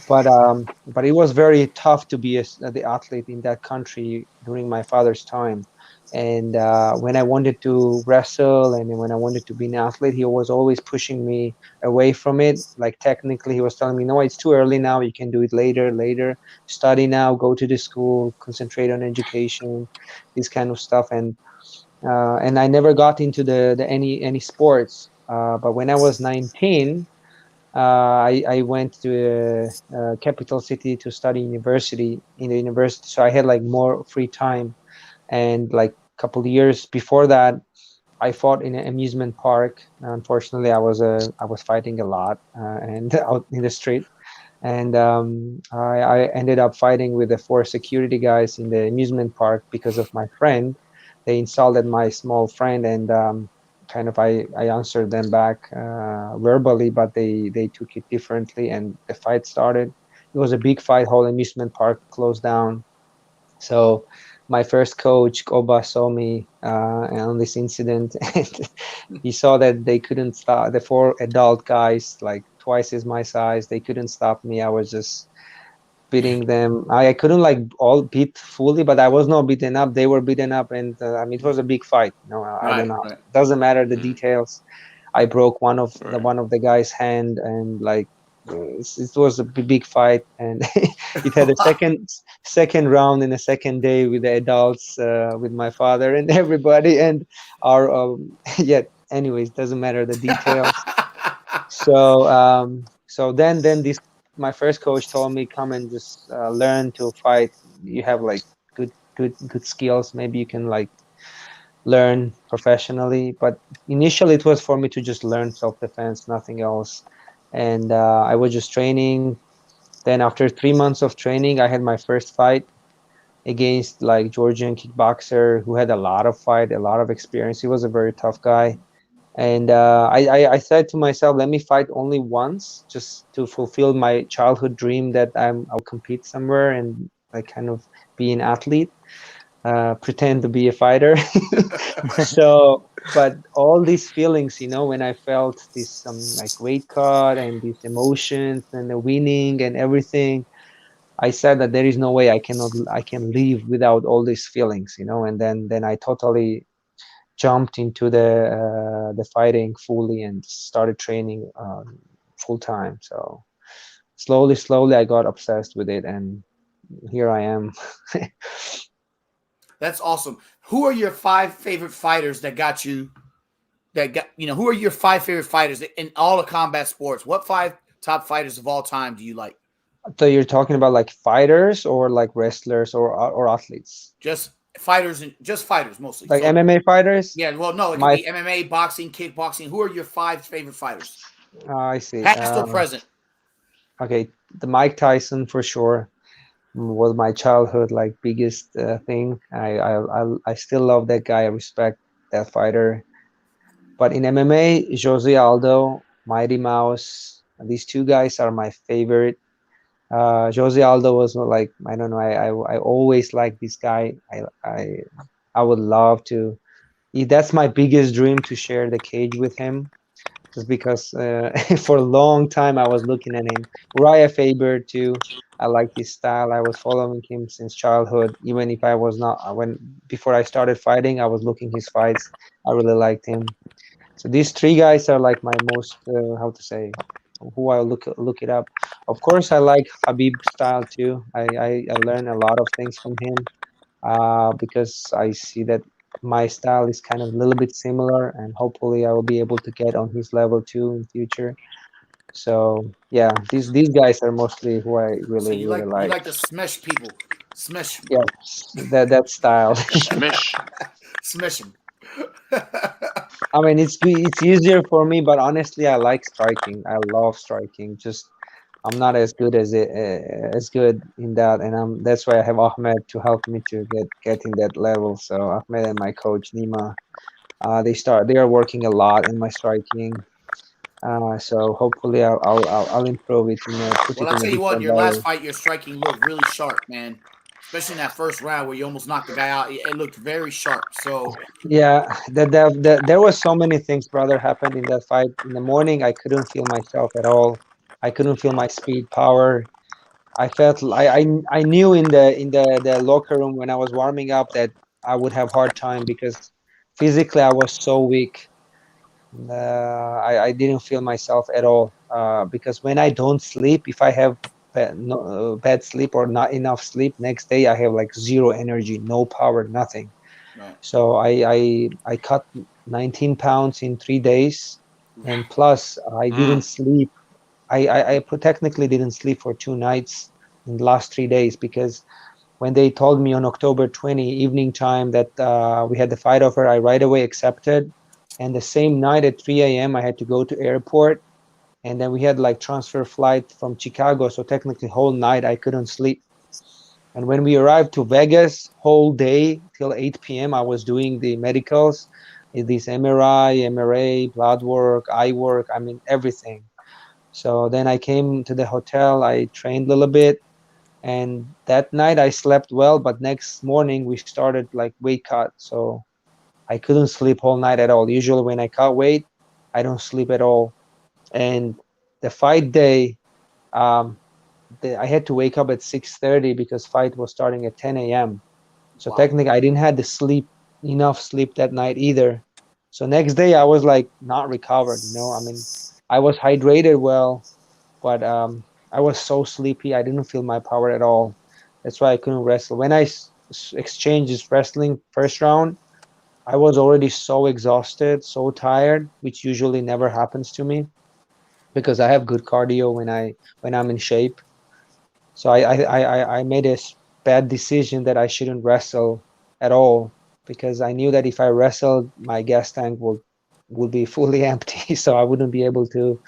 But it was very tough to be the athlete in that country during my father's time. And when I wanted to wrestle and when I wanted to be an athlete, he was always pushing me away from it. Like technically, he was telling me, "No, it's too early now. You can do it later. Later, study now. Go to the school. Concentrate on education. This kind of stuff." And I never got into the any sports. But when I was 19, I went to a capital city to study university in the university, so I had like more free time. And like a couple of years before that, I fought in an amusement park. Unfortunately, I was fighting a lot and out in the street, and I ended up fighting with the four security guys in the amusement park because of my friend. They insulted my small friend, and kind of I answered them back verbally, but they took it differently, and the fight started. It was a big fight. Whole amusement park closed down. So my first coach, Koba, saw me on this incident, and he saw that they couldn't stop the 4 adult guys, like twice as my size. They couldn't stop me. I was just beating them. I couldn't like all beat fully, but I was not beaten up. They were beaten up, and I mean it was a big fight. I don't Right, know. right. Doesn't matter the Mm, details. I broke right. one of the guy's hand, and like it was a big fight, and it had a second round in a second day with the adults, with my father and everybody, and our yeah. Anyways, doesn't matter the details. So then this my first coach told me, come and just learn to fight. You have like good skills. Maybe you can like learn professionally. But initially, it was for me to just learn self-defense, nothing else. And I was just training. Then after 3 months of training, I had my first fight against like Georgian kickboxer who had a lot of fight, a lot of experience. He was a very tough guy. And I said to myself, let me fight only once, just to fulfill my childhood dream that I'll compete somewhere and like kind of be an athlete, pretend to be a fighter. So, but all these feelings, when I felt this like weight cut and these emotions and the winning and everything, I said that there is no way I can live without all these feelings, and then I totally jumped into the fighting fully and started training full time. So slowly I got obsessed with it, and here I am. That's awesome. Who are your five favorite fighters that got you? That got Who are your five favorite fighters in all the combat sports? What five top fighters of all time do you like? So you're talking about like fighters or like wrestlers or athletes? Just fighters and just fighters mostly. Like So MMA fighters? yeah, well, no, it could My be MMA, boxing, kickboxing. Who are your five favorite fighters, I see. past or present? Okay, the Mike Tyson for sure was my childhood like biggest thing. I still love that guy. I respect that fighter. But in MMA, Jose Aldo, Mighty Mouse, these two guys are my favorite. Jose Aldo was like, I don't know, I always liked this guy. I would love to. That's my biggest dream, to share the cage with him, just because for a long time I was looking at him. Uriah Faber too. I like his style. I was following him since childhood. Even if I was not, when before I started fighting, I was looking his fights. I really liked him. So these three guys are like my most, how to say, who I look it up. Of course, I like Habib style too. I learn a lot of things from him, because I see that my style is kind of a little bit similar, and hopefully I will be able to get on his level too in future. So yeah, these guys are mostly who I So really you like. like to smash people, smash Yeah, that style. Smish. smash them. I mean, it's easier for me, but honestly, I like striking. I love striking. Just I'm not as good as good in that, and that's why I have Ahmed to help me to get in that level. So Ahmed and my coach Nima, they are working a lot in my striking. So hopefully I'll improve it, put Well, it I'll in a tell you what, in different your last level. fight, your striking looked really sharp, man. Especially in that first round where you almost knocked the guy out. It looked very sharp. So Yeah, there was so many things, brother, happened in that fight. In the morning, I couldn't feel myself at all. I couldn't feel my speed, power. I felt I knew in the locker room when I was warming up that I would have hard time, because physically I was so weak. I didn't feel myself at all, because when I don't sleep, if I have bad sleep or not enough sleep, next day I have like zero energy, no power, nothing. right. So I cut 19 pounds in 3 days, and plus I didn't Mm, sleep. Technically didn't sleep for 2 nights in the last 3 days, because when they told me on October 20 evening time that we had the fight offer, I right away accepted. And the same night at 3 a.m. I had to go to airport, and then we had like transfer flight from Chicago. So technically whole night I couldn't sleep. And when we arrived to Vegas, whole day till 8 p.m. I was doing the medicals, this MRI, MRA, blood work, eye work, I mean everything. So then I came to the hotel, I trained a little bit, and that night I slept well, but next morning we started like weight cut. So I couldn't sleep all night at all. Usually when I cut weight, I don't sleep at all. And the fight day, um, I had to wake up at 6:30 because fight was starting at 10 a.m. So Wow. technically, I didn't have the enough sleep that night either. So next day, I was like not recovered. I mean, I was hydrated well, but I was so sleepy. I didn't feel my power at all. That's why I couldn't wrestle. When I exchanged this wrestling first round, I was already so exhausted, so tired, which usually never happens to me because I have good cardio when I'm in shape. So I made a bad decision that I shouldn't wrestle at all because I knew that if I wrestled, my gas tank would be fully empty, so I wouldn't be able to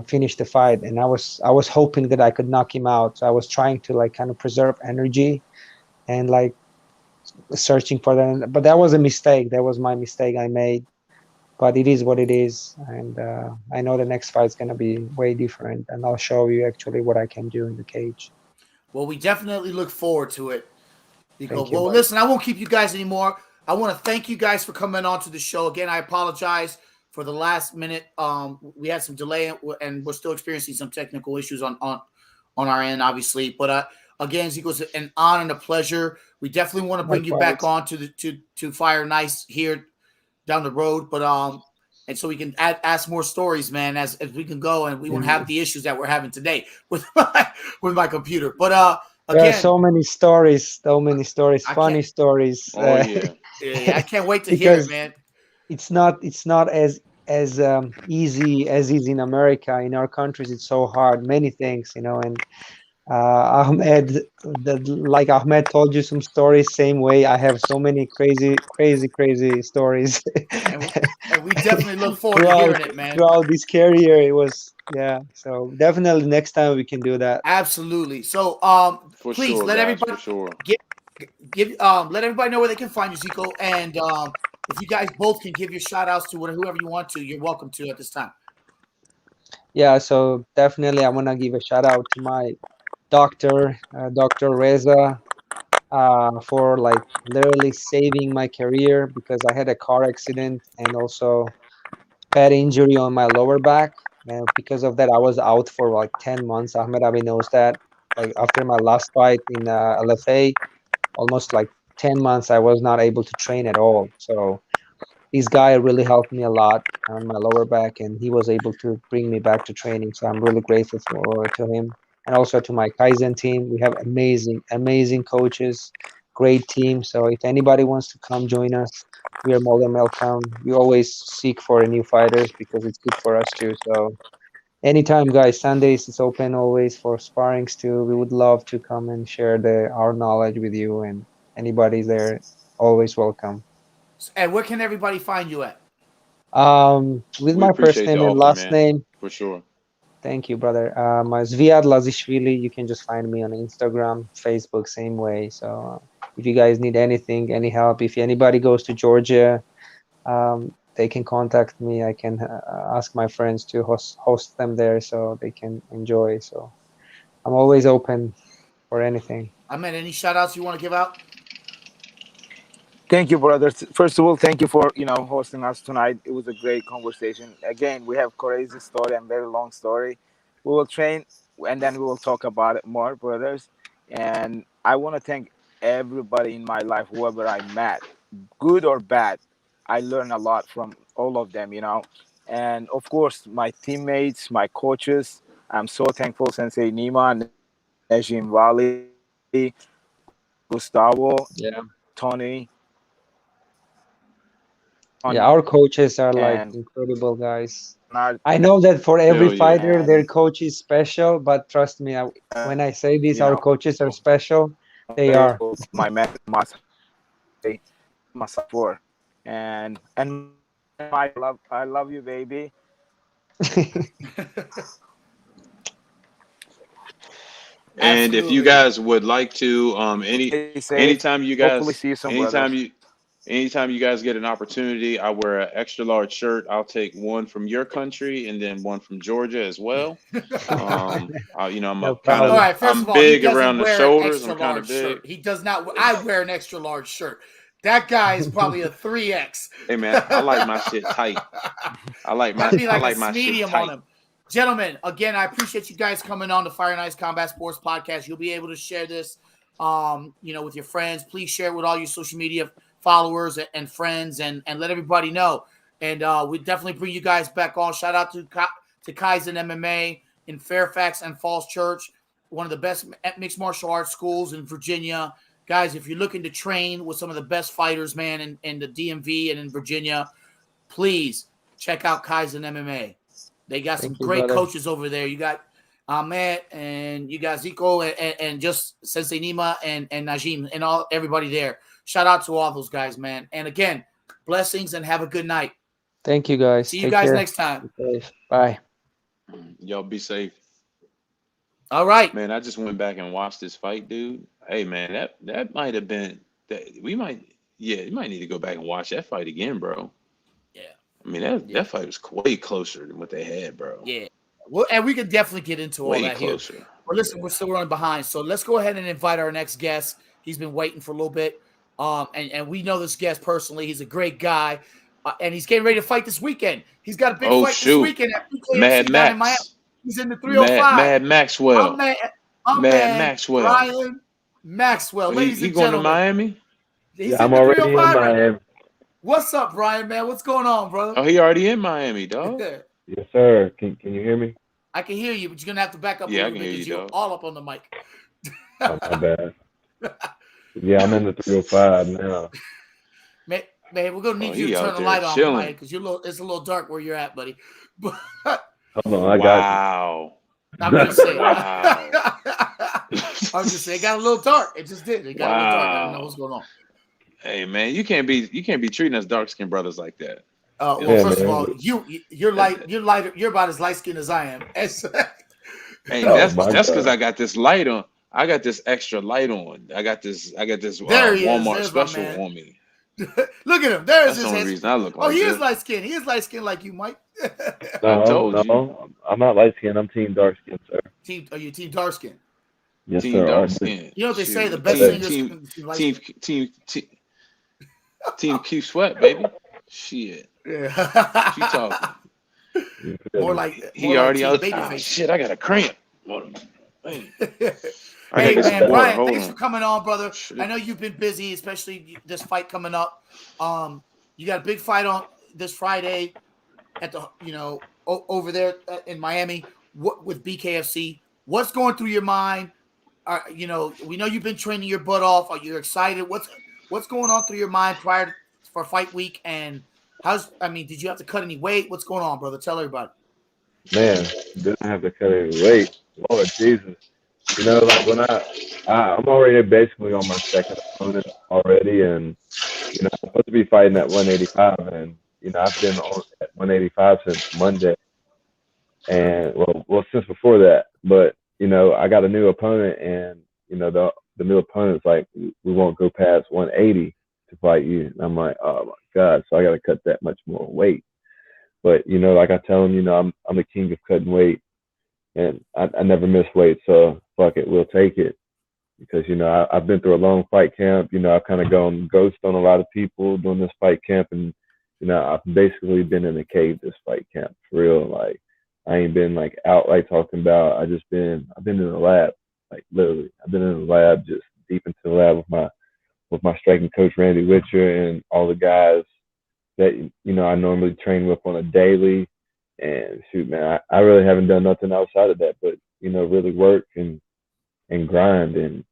finish the fight. And I was hoping that I could knock him out. So I was trying to like kind of preserve energy and like searching for that. But that was a mistake. That was my mistake I made. But it is what it is, and I know the next fight's gonna be way different, and I'll show you actually what I can do in the cage. Well, we definitely look forward to it. Thank you, Well, buddy. listen, I won't keep you guys anymore. I want to thank you guys for coming on to the show. Again, I apologize for the last minute. We had some delay and we're still experiencing some technical issues on our end, obviously. But again, Zico, it's an honor and a pleasure. We definitely want to bring you back Likewise. on to Fire Nice here down the road. But and so we can ask more stories, man, as we can go, and we won't have the issues that we're having today with my computer. But There are again, so many stories, I can't. funny stories, Oh yeah. Yeah, I can't wait to hear it, because man. it's not as easy as is in America. In our countries, it's so hard. Many things, and Ahmed, like Ahmed told you some stories. Same way, I have so many crazy, crazy, crazy stories And we definitely look forward to throughout hearing it, man. throughout this career. It was, yeah. So definitely next time we can do that. Absolutely. So, For please sure, let guys. everybody For sure. give let everybody know where they can find you, Zico. And if you guys both can give your shout outs to whoever you want to, you're welcome to at this time. Yeah. So definitely, I want to give a shout out to my doctor, Dr. Reza, for like literally saving my career because I had a car accident and also bad injury on my lower back. And because of that, I was out for like 10 months. Ahmed Abi knows that. Like after my last fight in LFA, almost like 10 months, I was not able to train at all. So this guy really helped me a lot on my lower back, and he was able to bring me back to training. So I'm really grateful to him, and also to my Kaizen team. We have amazing, amazing coaches, great team. So if anybody wants to come join us, we are more than welcome. We always seek for new fighters because it's good for us too. So anytime, guys, Sundays is open always for sparrings too. We would love to come and share our knowledge with you, and anybody's there, always welcome. And where can everybody find you at? With We my first appreciate name the and offer, last man. name, For sure. thank you, brother. My Zviad Lavivshvili. You can just find me on Instagram, Facebook, same way. So if you guys need anything, any help, if anybody goes to Georgia, they can contact me. I can ask my friends to host them there so they can enjoy. So I'm always open for anything. I mean, any shout outs you want to give out? Thank you, brothers. First of all, thank you for hosting us tonight. It was a great conversation. Again, we have crazy story and very long story. We will train and then we will talk about it more, brothers. And I want to thank everybody in my life, whoever I met, good or bad. I learned a lot from all of them. And of course, my teammates, my coaches. I'm so thankful, Sensei Nima, Najim Vali, Gustavo, Tony, Yeah. Tony, Yeah, our coaches are like and incredible guys. Bernard, I know that for every Hell yeah. fighter, their and coach is special, but trust me, when I say this, our coaches are special. They are. my mentor Masai for and Mike, I love you, baby. And if you Absolutely. guys would like to, Stay safe. anytime you Hopefully, guys, see you soon, brothers. anytime you guys get an opportunity, I wear an extra large shirt. I'll take one from your country and then one from Georgia as well. No problem. All right. First I'm of all, he big doesn't around the wear an shoulders. extra I'm kind of large big. shirt. He does not. I wear an extra large shirt. That guy is probably a 3X. Hey man, I like my shit tight. That'd be I like a like my shit medium on tight. him. Gentlemen, again, I appreciate you guys coming on the Fire and Ice Combat Sports Podcast. You'll be able to share this, with your friends. Please share it with all your social media followers and friends, and let everybody know. And we definitely bring you guys back on. Shout out to Kaizen MMA in Fairfax and Falls Church, one of the best mixed martial arts schools in Virginia. Guys, if you're looking to train with some of the best fighters, man, in the DMV and in Virginia, please check out Kaizen MMA. They got some great coaches over there. You got Ahmet, and you got Zico, and just Sensei Nima and Najim and everybody there. Shout out to all those guys, man. And again, blessings and have a good night. Thank you, guys. See you guys next time. Bye. Y'all be safe. All right, man. I just went back and watched this fight, dude. Hey, man, that might have been that. You might need to go back and watch that fight again, bro. Yeah. I mean, that fight was way closer than what they had, bro. Yeah. Well, and we could definitely get into all that closer here. But listen, we're still running behind, so let's go ahead and invite our next guest. He's been waiting for a little bit, and we know this guest personally. He's a great guy, and he's getting ready to fight this weekend. He's got a big fight this weekend at Mad Max. in Miami. He's in the 305. Mad Maxwell. Mad Maxwell. Brian Maxwell. Ladies and going gentlemen. to Miami? I'm already in Miami. What's up, Brian, man? What's going on, brother? Oh, he already in Miami, dog. Yes, sir. Can you hear me? I can hear you, but you're going to have to back up a little bit because you're all up on the mic. Oh, my bad. Yeah, I'm in the 305 now. Man, we're going to need you to turn the light on, Brian, because it's a little dark where you're at, buddy. Hold on, I got you. I'm just saying. I'm just saying, it got a little dark. It just did. It got a little dark. I don't know what's going on. Hey, man, you can't be treating us dark skinned brothers like that. Well, first of all, you're lighter. You're about as light skinned as I am. Hey, that's because I got this light on. I got this extra light on. I got this Walmart special on me. Look at him. There's the only reason I look like he is light skinned. He is light skinned like you, Mike. No, I'm not light skinned. I'm team dark skinned, sir. Are you team dark skinned? Yes, team sir. Dark skin. You know what they say? The best thing is team Q Sweat, baby. Shit. Yeah. She talking. More like he already out. Shit, I got a cramp. Hey, man, Brian, thanks for coming on, brother. I know you've been busy, especially this fight coming up. You got a big fight on this Friday at the over there in Miami with BKFC. What's going through your mind? We know you've been training your butt off. Are you excited? What's going on through your mind prior for fight week? And did you have to cut any weight? What's going on, brother? Tell everybody. Man, didn't have to cut any weight. Lord Jesus. Like when I'm already basically on my second opponent already, and I'm supposed to be fighting at 185, and I've been on at 185 since Monday, and well since before that. But I got a new opponent, and the new opponent's like, we won't go past 180 to fight you. And I'm like, oh my God, so I got to cut that much more weight. But like I tell him, I'm the king of cutting weight, and I never miss weight, so fuck it, we'll take it. Because I've been through a long fight camp. I've kind of gone ghost on a lot of people during this fight camp, and I've basically been in a cave this fight camp for real. Like I ain't been like outright talking about. I've been in the lab, like literally. I've been in the lab, just deep into the lab with my striking coach Randy Witcher and all the guys that I normally train with on a daily. And shoot, man, I really haven't done nothing outside of that, but really work and grind, and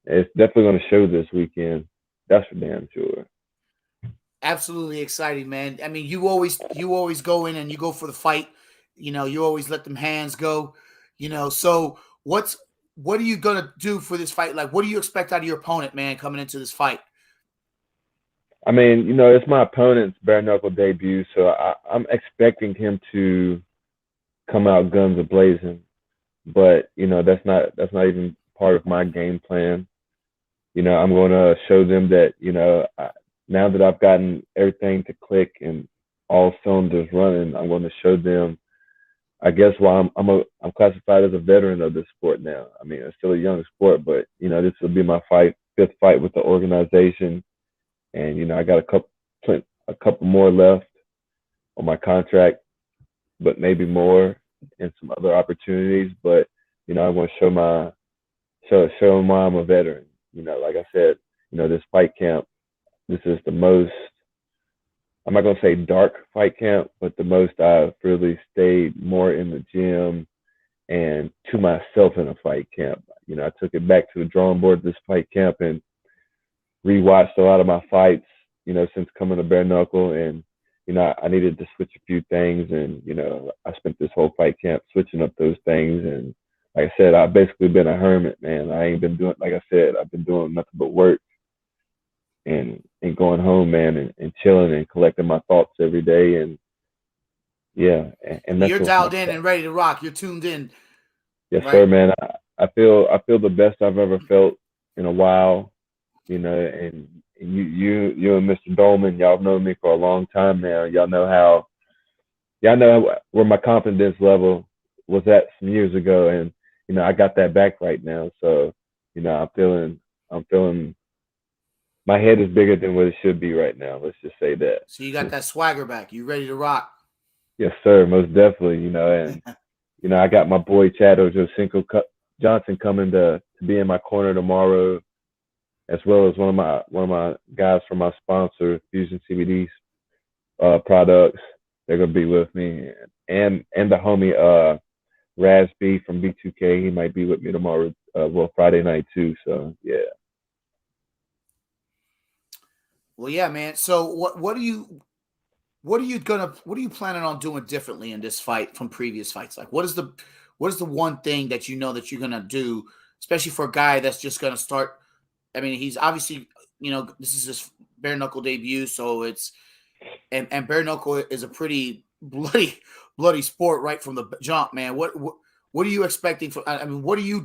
it's definitely going to show this weekend. That's for damn sure. Absolutely exciting, man. I mean, you always go in and you go for the fight. You always let them hands go. So what are you gonna do for this fight? Like, what do you expect out of your opponent, man, coming into this fight? I mean, it's my opponent's bare knuckle debut, so I'm expecting him to come out guns a-blazing. But that's not even part of my game plan. I'm going to show them that now that I've gotten everything to click and all cylinders running, I'm going to show them. I guess why I'm classified as a veteran of this sport now. I mean, it's still a young sport, but this will be my fifth fight with the organization. And I got a couple more left on my contract, but maybe more. and some other opportunities, but I want to show them why I'm a veteran. Like I said, this fight camp, this is the most, I'm not gonna say dark fight camp, but the most I've really stayed more in the gym and to myself in a fight camp. I took it back to the drawing board this fight camp and rewatched a lot of my fights, since coming to bare knuckle, and I needed to switch a few things, and I spent this whole fight camp switching up those things. And like I said, I've basically been a hermit, man. I ain't been doing, like I said, I've been doing nothing but work and going home, man, and chilling and collecting my thoughts every day. And yeah, and that's You're dialed in and ready to rock. You're tuned in. Yes, right? sir, man. I feel the best I've ever felt in a while, and you and Mr. Dolman, y'all have known me for a long time now. Y'all know where my confidence level was at some years ago, and I got that back right now. So, I'm feeling my head is bigger than what it should be right now. Let's just say that. So you got that swagger back. You ready to rock? Yes, sir. Most definitely. And I got my boy Chad Ochocinco Johnson coming to be in my corner tomorrow, as well as one of my guys from my sponsor, Fusion CBD products. They're gonna be with me, and the homie Raz B from B2K. He might be with me tomorrow. Friday night too. So yeah. Well, yeah, man. So what are you planning on doing differently in this fight from previous fights? Like, what is the one thing that that you're gonna do, especially for a guy that's just gonna start? I mean, he's obviously, this is his bare knuckle debut, so it's and bare knuckle is a pretty bloody sport right from the jump, man. What are you expecting for? I mean, what are you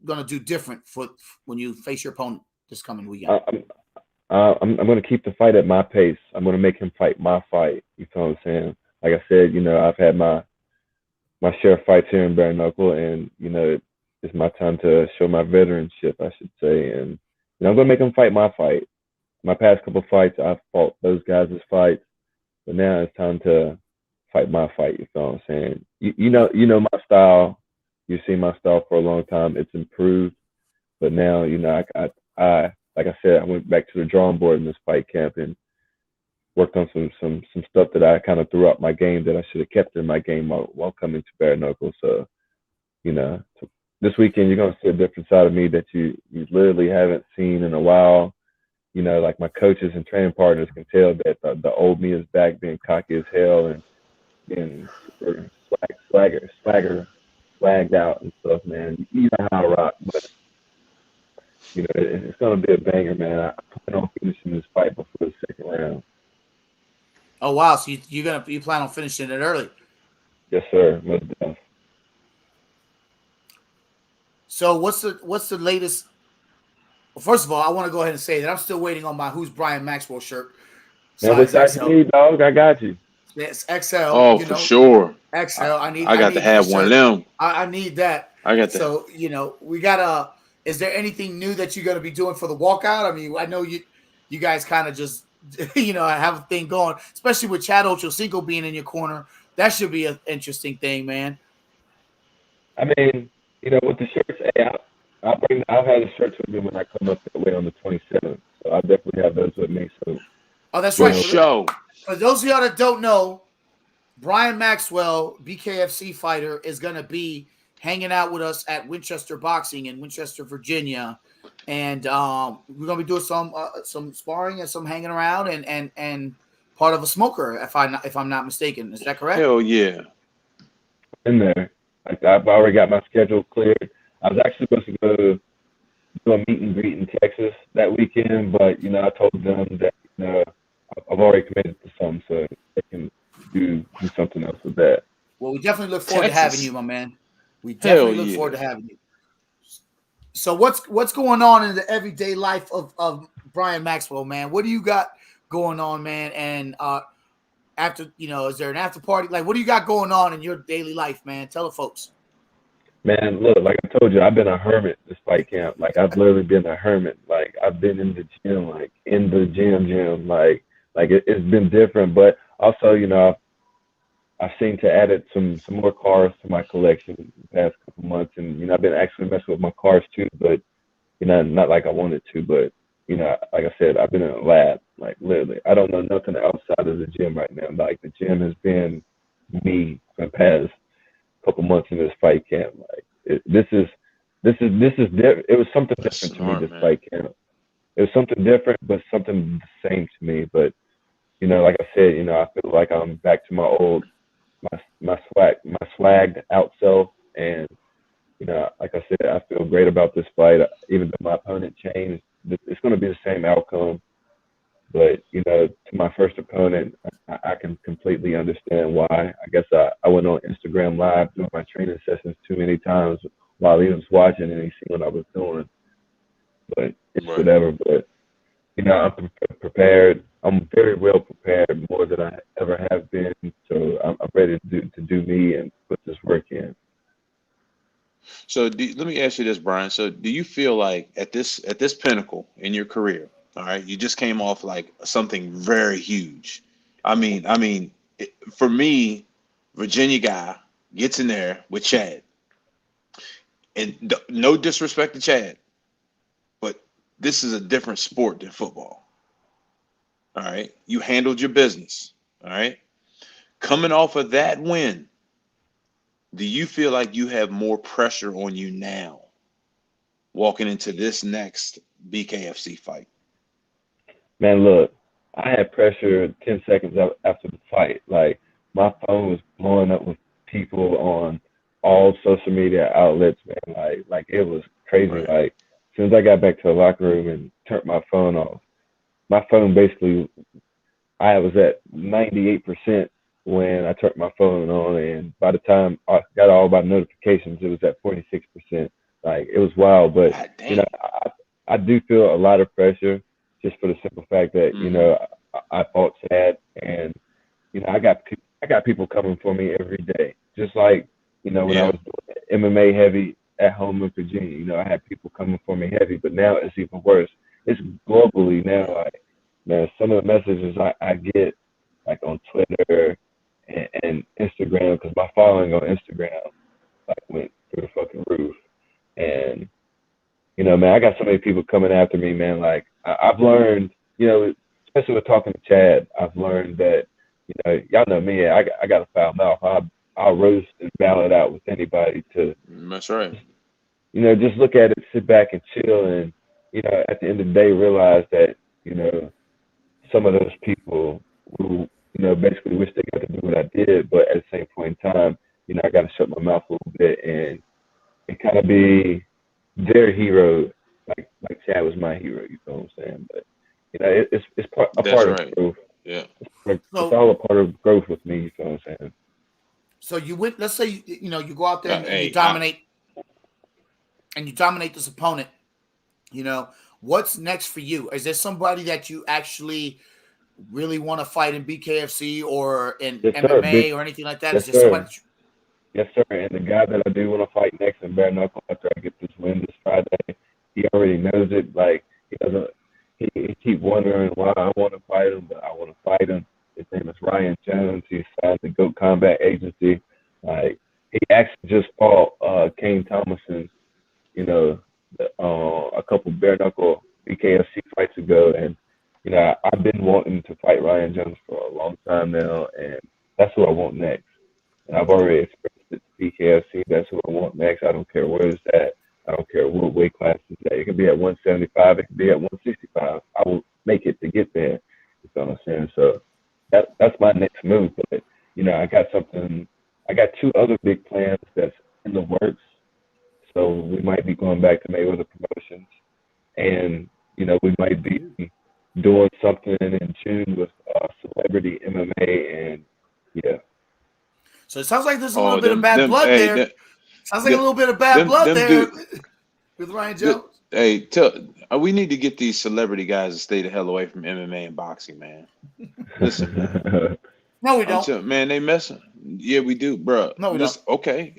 gonna do different for when you face your opponent this coming weekend? I'm going to keep the fight at my pace. I'm going to make him fight my fight. You feel what I'm saying? Like I said, I've had my share of fights here in bare knuckle, and it's my time to show my veteranship, I should say. And I'm going to make him fight my fight. My past couple of fights, I've fought those guys' fights, but now it's time to fight my fight. You feel what I'm saying? You know my style. You've seen my style for a long time. It's improved, but now I like I said, I went back to the drawing board in this fight camp and worked on some stuff that I kind of threw out my game that I should have kept in my game while coming to bare knuckle. So, this weekend you're gonna see a different side of me that you literally haven't seen in a while. Like my coaches and training partners can tell that the old me is back, being cocky as hell and being super swagged out and stuff, man. You know how I rock, but it's going to be a banger, man. I plan on finishing this fight before the second round. Oh wow! So you plan on finishing it early? Yes, sir. Most definitely. So what's the latest? Well, first of all, I want to go ahead and say that I'm still waiting on my Who's Brian Maxwell shirt. Man, what's that to me, dog? I got you. It's XL. Oh, for sure. XL. I got to have one of them. I need that. I got that. So we gotta. Is there anything new that you're gonna be doing for the walkout? I mean, I know you guys kind of just have a thing going, especially with Chad Ochocinco being in your corner. That should be an interesting thing, man. I mean, with the shirts, hey, I'll have the shirts with me when I come up that way on the 27th. So I'll definitely have those with me. So. Oh, that's right. For those of y'all that don't know, Brian Maxwell, BKFC fighter, is gonna be hanging out with us at Winchester Boxing in Winchester, Virginia, and we're gonna be doing some sparring and some hanging around and part of a smoker, if I'm not mistaken. Is that correct? Hell yeah! In there, I've already got my schedule cleared. I was actually supposed to go do a meet and greet in Texas that weekend, but I told them that I've already committed to something, so they can do something else with that. Well, we definitely look forward to having you, my man. We definitely look forward to having you. So what's going on in the everyday life of Brian Maxwell, man? What do you got going on, man? And after, is there an after party? Like, what do you got going on in your daily life, man? Tell the folks. Man, look, like I told you, I've been a hermit this fight camp. Like, I've literally been a hermit. Like, I've been in the gym, gym. Like it's been different. But also, I've seen to added some more cars to my collection the past couple months, and I've been actually messing with my cars too, but not like I wanted to, but like I said, I've been in a lab, like literally. I don't know nothing outside of the gym right now. Like the gym has been me for the past couple months in this fight camp. Like it was something That's different to me smart, this man. fight camp. It was something different, but something the same to me. But like I said, I feel like I'm back to my swagged out self, and like I said, I feel great about this fight. Even though my opponent changed, it's going to be the same outcome. But to my first opponent, I can completely understand why. I guess I went on Instagram Live doing my training sessions too many times while he was watching and he seen what I was doing. But it's Right. whatever. But I'm prepared. I'm very well prepared, more than I ever have been. So I'm ready to do me and put this work in. So let me ask you this, Brian. So do you feel like at this pinnacle in your career, all right, you just came off like something very huge. For me, Virginia guy gets in there with Chad, and no disrespect to Chad, but this is a different sport than football. All right, you handled your business. All right, coming off of that win, do you feel like you have more pressure on you now walking into this next BKFC fight? Man, look, I had pressure 10 seconds after the fight. Like, my phone was blowing up with people on all social media outlets, man. Like it was crazy. Right. Like, as soon as I got back to the locker room and turned my phone off, my phone basically, I was at 98% when I turned my phone on, and by the time I got all my notifications, it was at 46%. Like, it was wild, but God damn. I do feel a lot of pressure just for the simple fact that Mm-hmm. I fought Chad, and I got people coming for me every day, just like when I Yeah. was doing MMA heavy at home in Virginia. I had people coming for me heavy, but now it's even worse. It's globally now. Right. Like, man, some of the messages I get, like on Twitter and Instagram, because my following on Instagram like went through the fucking roof, and man, I got so many people coming after me, man. Like, I've learned, especially with talking to Chad, I've learned that, y'all know me, I got a foul mouth. I'll roast and battle it out with anybody to, That's right. just look at it, sit back and chill, and, at the end of the day, realize that, some of those people who, basically wish they got to do what I did, but at the same point in time, I got to shut my mouth a little bit and kind of be their hero, like Chad was my hero. You know what I'm saying? But it's a That's part of right. growth. Yeah. It's So all a part of growth with me. You know what I'm saying? so you went. Let's say you go out there and you Hey, dominate this opponent. What's next for you? Is there somebody that you actually really want to fight in BKFC or in Yes, sir. MMA or anything like that? Yes, Is there somebody sir. Yes, sir. And the guy that I do want to fight next in bare knuckle after I get this win this Friday, he already knows it. Like, he doesn't. He keep wondering why I want to fight him, but I want to fight him. His name is Ryan Jones. He's signed the Goat Combat Agency. Like, he actually just fought Kane Thomason, a couple bare knuckle BKFC fights ago, and I've been wanting to fight Ryan Jones for a long time now, and that's who I want next. And I've already expressed it to BKFC. That's who I want next. I don't care where it's at. I don't care what weight class it's at. It can be at 175. It can be at 165. I will make it to get there. You know what I'm saying? So that's my next move. But I got something. I got two other big plans that's in the works. So we might be going back to Mayweather Promotions, and we might be doing something in June with celebrity MMA, and yeah. So it sounds like there's a little oh, bit of bad blood hey, there. Sounds like a little bit of bad blood them there dude, with Ryan th- Jones. hey, we need to get these celebrity guys to stay the hell away from MMA and boxing, man. Listen, man. No, we I'm don't. telling, man, they messing. Yeah, we do, bro. No, we don't. Listen, okay.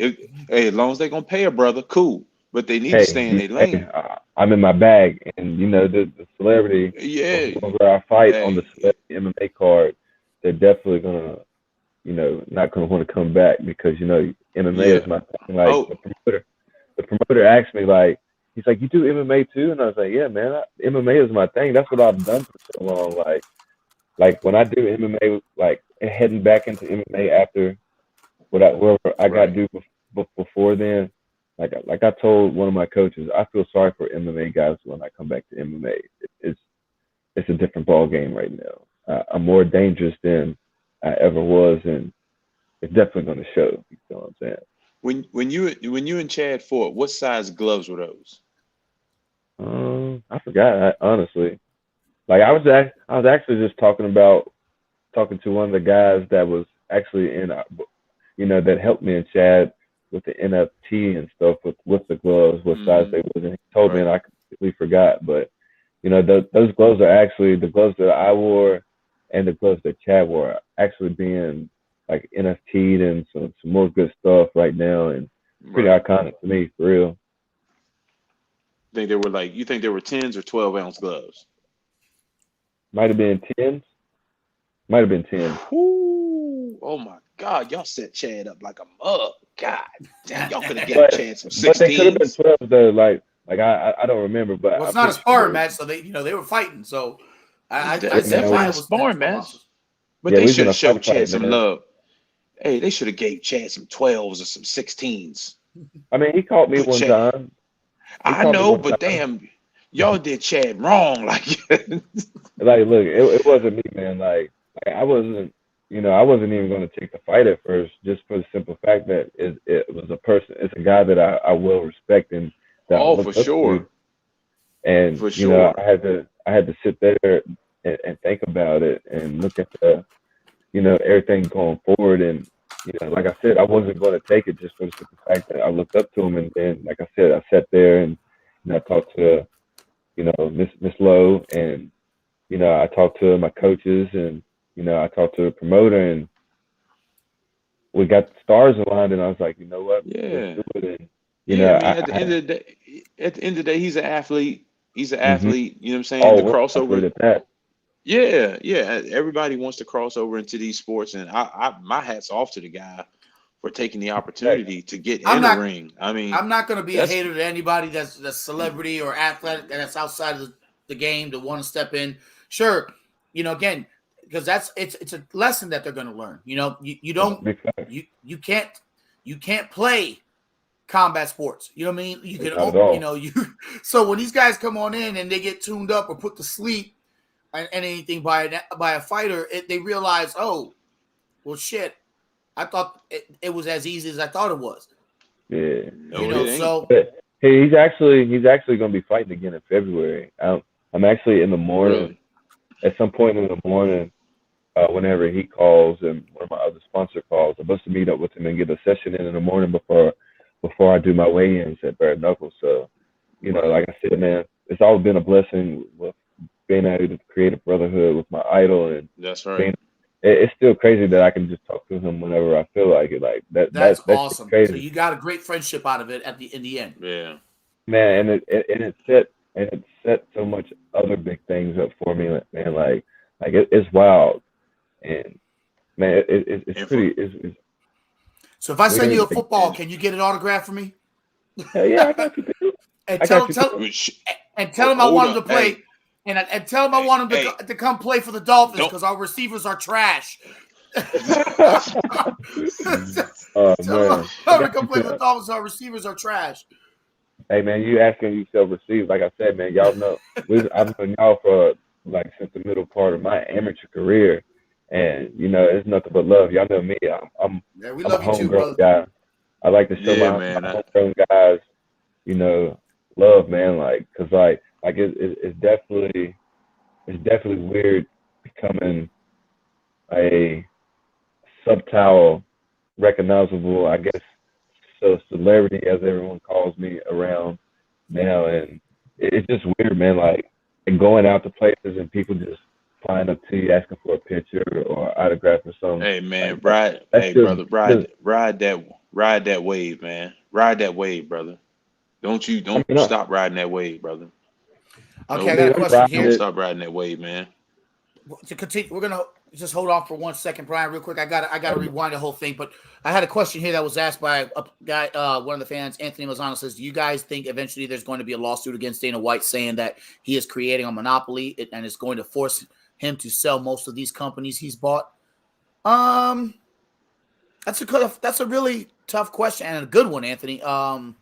Hey, as long as they gonna pay a brother, cool. But they need to stay in Hey, their lane. I'm in my bag, and the celebrity, or Yeah. whoever I fight on the Hey, celebrity MMA card, they're definitely gonna not going to want to come back because MMA Yeah. is my thing. Like Oh, the promoter asked me like, he's like, you do MMA too? And I was like, yeah, man, MMA is my thing. That's what I've done for so long. Like when I do MMA, like heading back into MMA after whatever I got to right. do before then. Like I told one of my coaches, I feel sorry for MMA guys when I come back to MMA. It's a different ball game right now. I'm more dangerous than I ever was, and it's definitely going to show. You know what I'm saying? When you and Chad fought, what size gloves were those? I forgot, honestly. Like I was actually just talking to one of the guys that was actually that helped me and Chad with the NFT and stuff with the gloves, what size they was, and he told me, Right. and I completely forgot. But those gloves are actually the gloves that I wore and the gloves that Chad wore, actually being like NFT'd and some more good stuff right now, and pretty Right. iconic to me, for real. You think they were 10s or 12-ounce gloves? Might have been 10s. Might have been 10s. Whoo! Oh my God, y'all set Chad up like a mug. God damn, y'all could have gave But Chad some but they could have been 16s. 12 though. Like I don't remember, but Well, I'm it's not a pretty sure sparring they. match, so they were fighting. So It's, I it's Yeah, said man, definitely mine a was 10 sparring 12 match. ounces. But yeah, they we was should in a have showed Chad fight, some man. love. Hey, they should have gave Chad some 12s or some 16s. I mean, he caught me Put one Chad. time. He I caught me know, one but time. damn, y'all did Chad wrong. Like, Like, look, it wasn't me, man. Like I wasn't even going to take the fight at first, just for the simple fact that it was a person. It's a guy that I will respect and that I oh, for looked up to, sure, and for sure. I had to sit there and think about it and look at the everything going forward. And like I said, I wasn't going to take it just for the simple fact that I looked up to him. And then, like I said, I sat there and I talked to Miss Lowe, and I talked to my coaches, and I talked to the promoter, and we got the stars aligned. And I was like, you know what, let's Yeah, do it. And yeah. I mean, I, at the end of the day, he's an athlete. He's an mm-hmm. athlete. You know what I'm saying? Oh, The we're athlete crossover. at that. Yeah, yeah. Everybody wants to cross over into these sports, and my hat's off to the guy for taking the Hey, opportunity to get I'm in a not ring. I mean, I'm not going to be a that's hater to anybody that's celebrity or athletic and that's outside of the game to want to step in. Sure, again, because it's a lesson that they're going to learn. You that's don't a big fact. you can't play combat sports. You know what I mean? You can, Not at all. you. So when these guys come on in and they get tuned up or put to sleep and anything by a fighter, they realize, oh, well, shit. I thought it was as easy as I thought it was. Yeah. no, it ain't. So But hey, he's actually going to be fighting again in February. I'm actually in the morning. Really. At some point in the morning, whenever he calls and one of my other sponsor calls, I'm supposed to meet up with him and get a session in the morning before I do my weigh-ins at Bare Knuckles. So, Right. like I said, man, it's all been a blessing with being able to create a brotherhood with my idol, and That's being. right. It's still crazy that I can just talk to him whenever I feel like it. Like that's that shit's awesome. So crazy, you got a great friendship out of it in the end. Yeah. man. And it set so much other big things up for me, man. Like it's wild, and man, it's And for pretty. It's So if I we send ain't you a big. football, and can you get it autographed for me? Hell yeah, I got you, dude. and I tell got him you, too. tell him I hold want him up. to play. And tell him I Hey, want him hey, to come play for the Dolphins don't. because our receivers are trash. Oh Tell him man, I I want him got to come you play too. for the Dolphins. Our receivers are trash. Hey man, you asking, you shall receive. Like I said, man, y'all know I've known y'all for like since the middle part of my amateur career, and it's nothing but love. Y'all know me. Yeah, we I'm a love you too, homegrown brother. guy. I like to show Yeah, my man. homegrown guys, love, man. Like, cause it's definitely weird becoming a subtle, recognizable, I guess, so celebrity as everyone calls me around now, and it's just weird, man. Like going out to places and people just flying up to you asking for a picture or autograph or something. Hey, man. Like Ride. that's Hey, just, brother. just Ride that wave, man. Ride that wave, brother. I Don't mean, stop riding that wave, brother. Okay, I Nope. got a I'm question riding Don't here. it. stop riding that wave, man. To continue, we're gonna just hold on for 1 second, Brian, real quick. I gotta rewind the whole thing. But I had a question here that was asked by a guy, one of the fans, Anthony Mazzano, says, do you guys think eventually there's going to be a lawsuit against Dana White saying that he is creating a monopoly and is going to force him to sell most of these companies he's bought? That's a really tough question and a good one, Anthony. I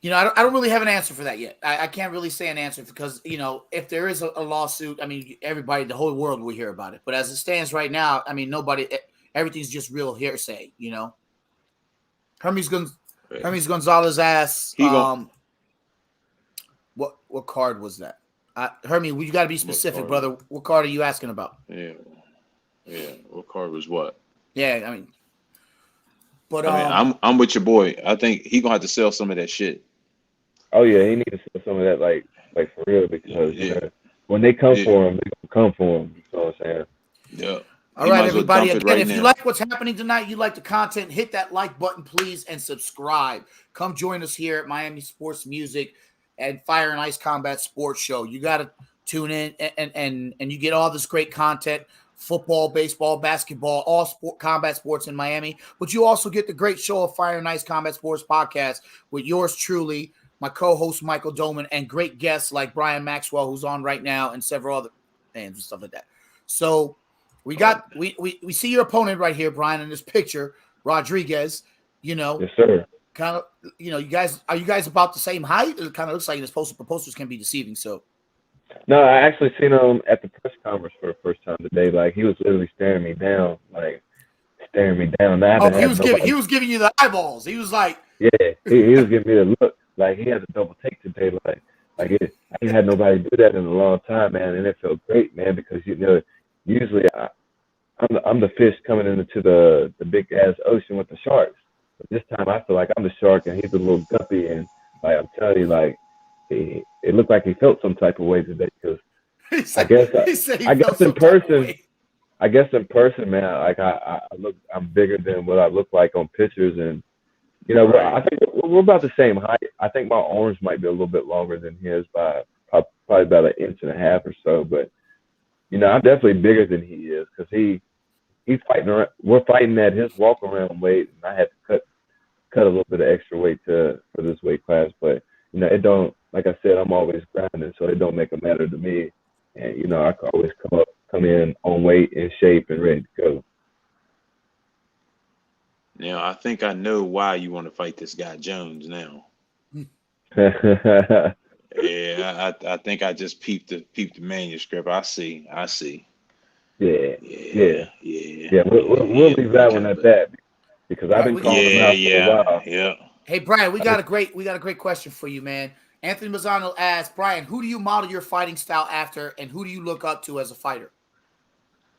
don't really have an answer for that yet. I can't really say an answer because, if there is a lawsuit, I mean, everybody, the whole world will hear about it. But as it stands right now, I mean, everything's just real hearsay, Hermes Gonzalez asks, what card was that? Hermes, you got to be specific, brother. What card are you asking about? Yeah. What card was what? Yeah, I mean, but I'm with your boy. I think he gonna have to sell some of that shit. Oh yeah, he needs to sell some of that, like for real, because when they come for him, they gonna come for him. You know what I'm saying? Yeah. All right, everybody. Again, if you like what's happening tonight, you like the content, hit that like button, please, and subscribe. Come join us here at Miami Sports Music and Fire and Ice Combat Sports Show. You got to tune in, and you get all this great content. Football, baseball, basketball, all combat sports in Miami. But you also get the great show of Fire and Ice Combat Sports Podcast with yours truly, my co-host Michael Doman, and great guests like Brian Maxwell, who's on right now, and several other fans and stuff like that. So we see your opponent right here, Brian, in this picture, Rodriguez. Yes, sir. Kind of, you guys about the same height? It kind of looks like his posters can be deceiving. So. No, I actually seen him at the press conference for the first time today. Like, he was literally staring me down. He was giving you the eyeballs. He was like, yeah, he was giving me the look. Like, he had a double take today. I ain't had nobody do that in a long time, man, and it felt great, man, because usually I'm the fish coming into the big ass ocean with the sharks. But this time I feel like I'm the shark and he's a little guppy, and I'm telling you, it looked like he felt some type of way today, because I guess in person, man, I'm bigger than what I look like on pictures, and I think we're about the same height. I think my arms might be a little bit longer than his by probably about 1.5 inches or so, but I'm definitely bigger than he is, because he's fighting around. We're fighting at his walk around weight, and I had to cut a little bit of extra weight for this weight class, but it don't. Like I said, I'm always grinding, so it don't make a matter to me. And, I can always come in on weight and shape and ready to go. Now, I think I know why you want to fight this guy Jones now. Yeah, I think I just peeped the manuscript. I see. Yeah. We'll leave that one at that, because I've been calling him out for a while. Yeah. Hey, Brian, we got a great question for you, man. Anthony Mazzano asks, Brian, who do you model your fighting style after, and who do you look up to as a fighter?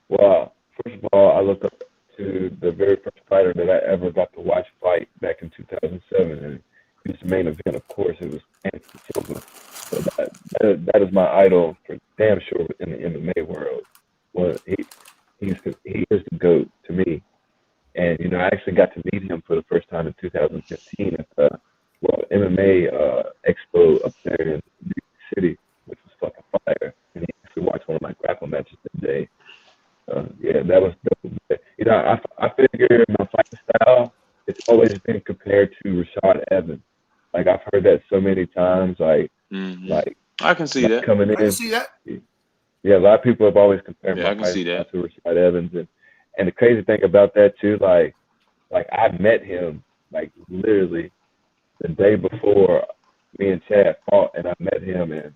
Well, first of all, I look up to the very first fighter that I ever got to watch fight back in 2007, and he was the main event. Of course, it was Anthony Silva. So that is my idol for damn sure in the MMA world. Well, he is the GOAT to me, and I actually got to meet him for the first time in 2015 at the MMA Expo up there in New York City, which was fucking fire. And he actually watched one of my grappling matches that day. That was dope. I figure my fighting style, it's always been compared to Rashad Evans. Like, I've heard that so many times. Like I can see that. Coming in, I can see that. Yeah, a lot of people have always compared my I can see fighting that style to Rashad Evans, and the crazy thing about that too, like I met him literally the day before me and Chad fought, and I met him, and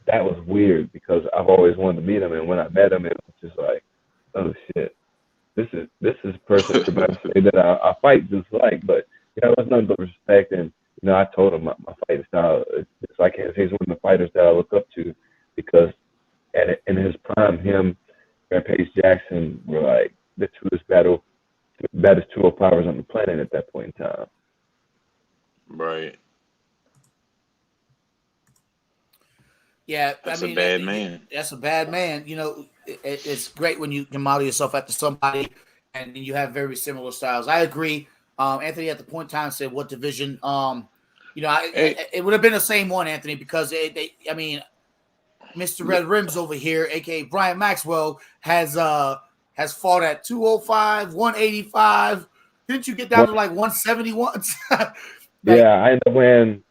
that was weird because I've always wanted to meet him, and when I met him, it was just like, oh shit, this is a person everybody say that I fight just like, but it's nothing but respect, and I told him my fighting style, it's like he's one of the fighters that I look up to, because in his prime, him, Rampage Jackson were like the baddest 205ers on the planet at that point in time. right. Yeah, That's a bad man. That's a bad man. It's great when you can model yourself after somebody and you have very similar styles. I agree. Anthony at the point in time said, "What division?" It would have been the same one, Anthony, because Mr. Red Rims over here, aka Brian Maxwell, has fought at 205, 185. Didn't you get down to like 171? Yeah, I ended up winning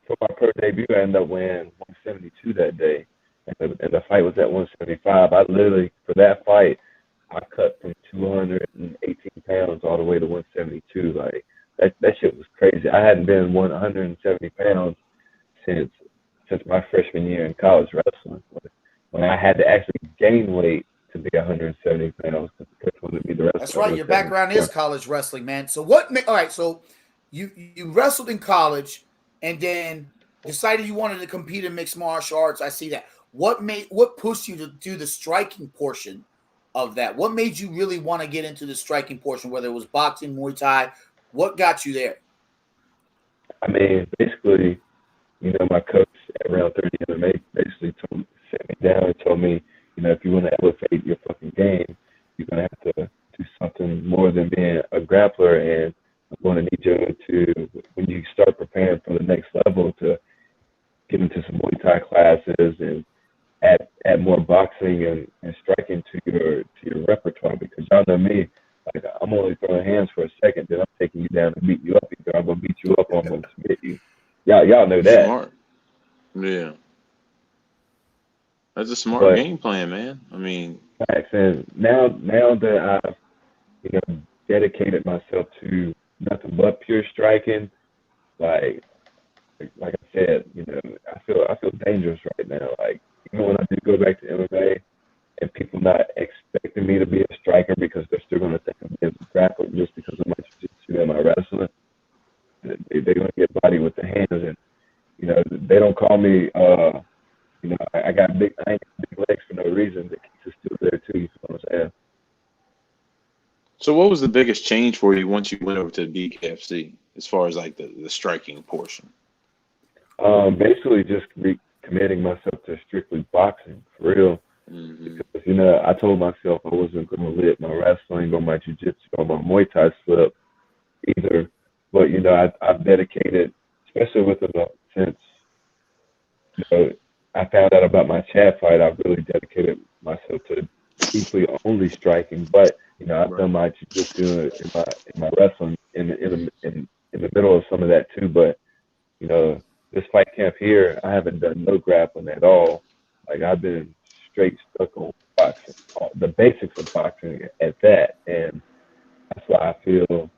for my pro debut. I ended up winning 172 that day, and the fight was at 175. I literally, for that fight, I cut from 218 pounds all the way to 172. Like that shit was crazy. I hadn't been 170 pounds since my freshman year in college wrestling, when I had to actually gain weight to be 170 pounds. Coach wanted me to wrestle. That's right. Your background is college wrestling, man. So all right, so you wrestled in college and then decided you wanted to compete in mixed martial arts. I see that. What pushed you to do the striking portion of that? What made you really want to get into the striking portion, whether it was boxing, Muay Thai? What got you there? I mean, basically, my coach at Round 30 MMA basically sat me down and told me, if you want to elevate your fucking game, you're going to have to do something more than being a grappler. And I'm going to need you to, when you start preparing for the next level, to get into some Muay Thai classes and add more boxing and striking to your repertoire. Because y'all know me, like, I'm only throwing hands for a second, then I'm taking you down and beat you up. Either I'm going to beat you up or I'm going to submit you. Y'all know that. Smart. Yeah. That's a smart game plan, man. I mean, and now that I've dedicated myself to nothing but pure striking, like I said, I feel dangerous right now. Like, even when I do go back to MMA and people not expecting me to be a striker because they're still going to think of me as a grappler just because of my jiu-jitsu and my wrestling, they're going to get body with the hands. And they don't call me. I got big legs for no reason. The kicks are still there too. You know what I'm saying? So what was the biggest change for you once you went over to BKFC as far as like the striking portion? Basically just recommitting myself to strictly boxing for real. Mm-hmm. Because I told myself I wasn't going to let my wrestling or my jiu-jitsu or my Muay Thai slip either. But I've dedicated, especially with since I found out about my Chad fight, I've really dedicated myself to deeply only striking. But I've done my jiu-jitsu in my wrestling in the middle of some of that too. But this fight camp here, I haven't done no grappling at all. Like, I've been straight stuck on boxing, the basics of boxing at that, and that's why I feel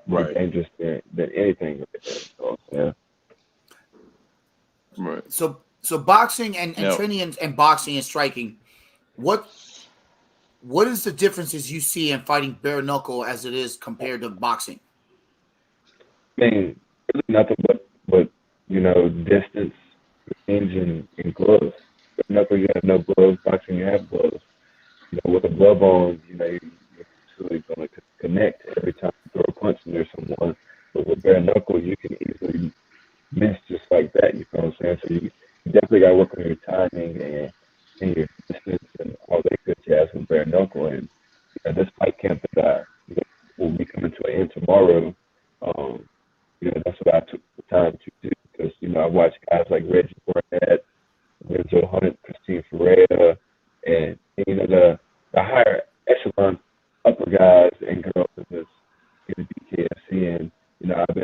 more dangerous than anything. So, yeah. Right. So boxing and training and boxing and striking, what is the differences you see in fighting bare knuckle as it is compared to boxing? I mean, really nothing but distance, range, and gloves. Bare knuckle, you have no gloves. Boxing, you have gloves. With a glove on, you're absolutely going to connect every time you throw a punch near someone. But with bare knuckle, you can easily miss just like that. You know what I'm saying? So you definitely got to work on your timing and your distance and all that good jazz with bare knuckle. And this fight camp that will be coming to an end tomorrow. That's what I took the time to do, because I watched guys like Reggie Burnett, Renzo Hunt, Christine Ferreira, and the higher echelon upper guys and girls in the BKFC. And I've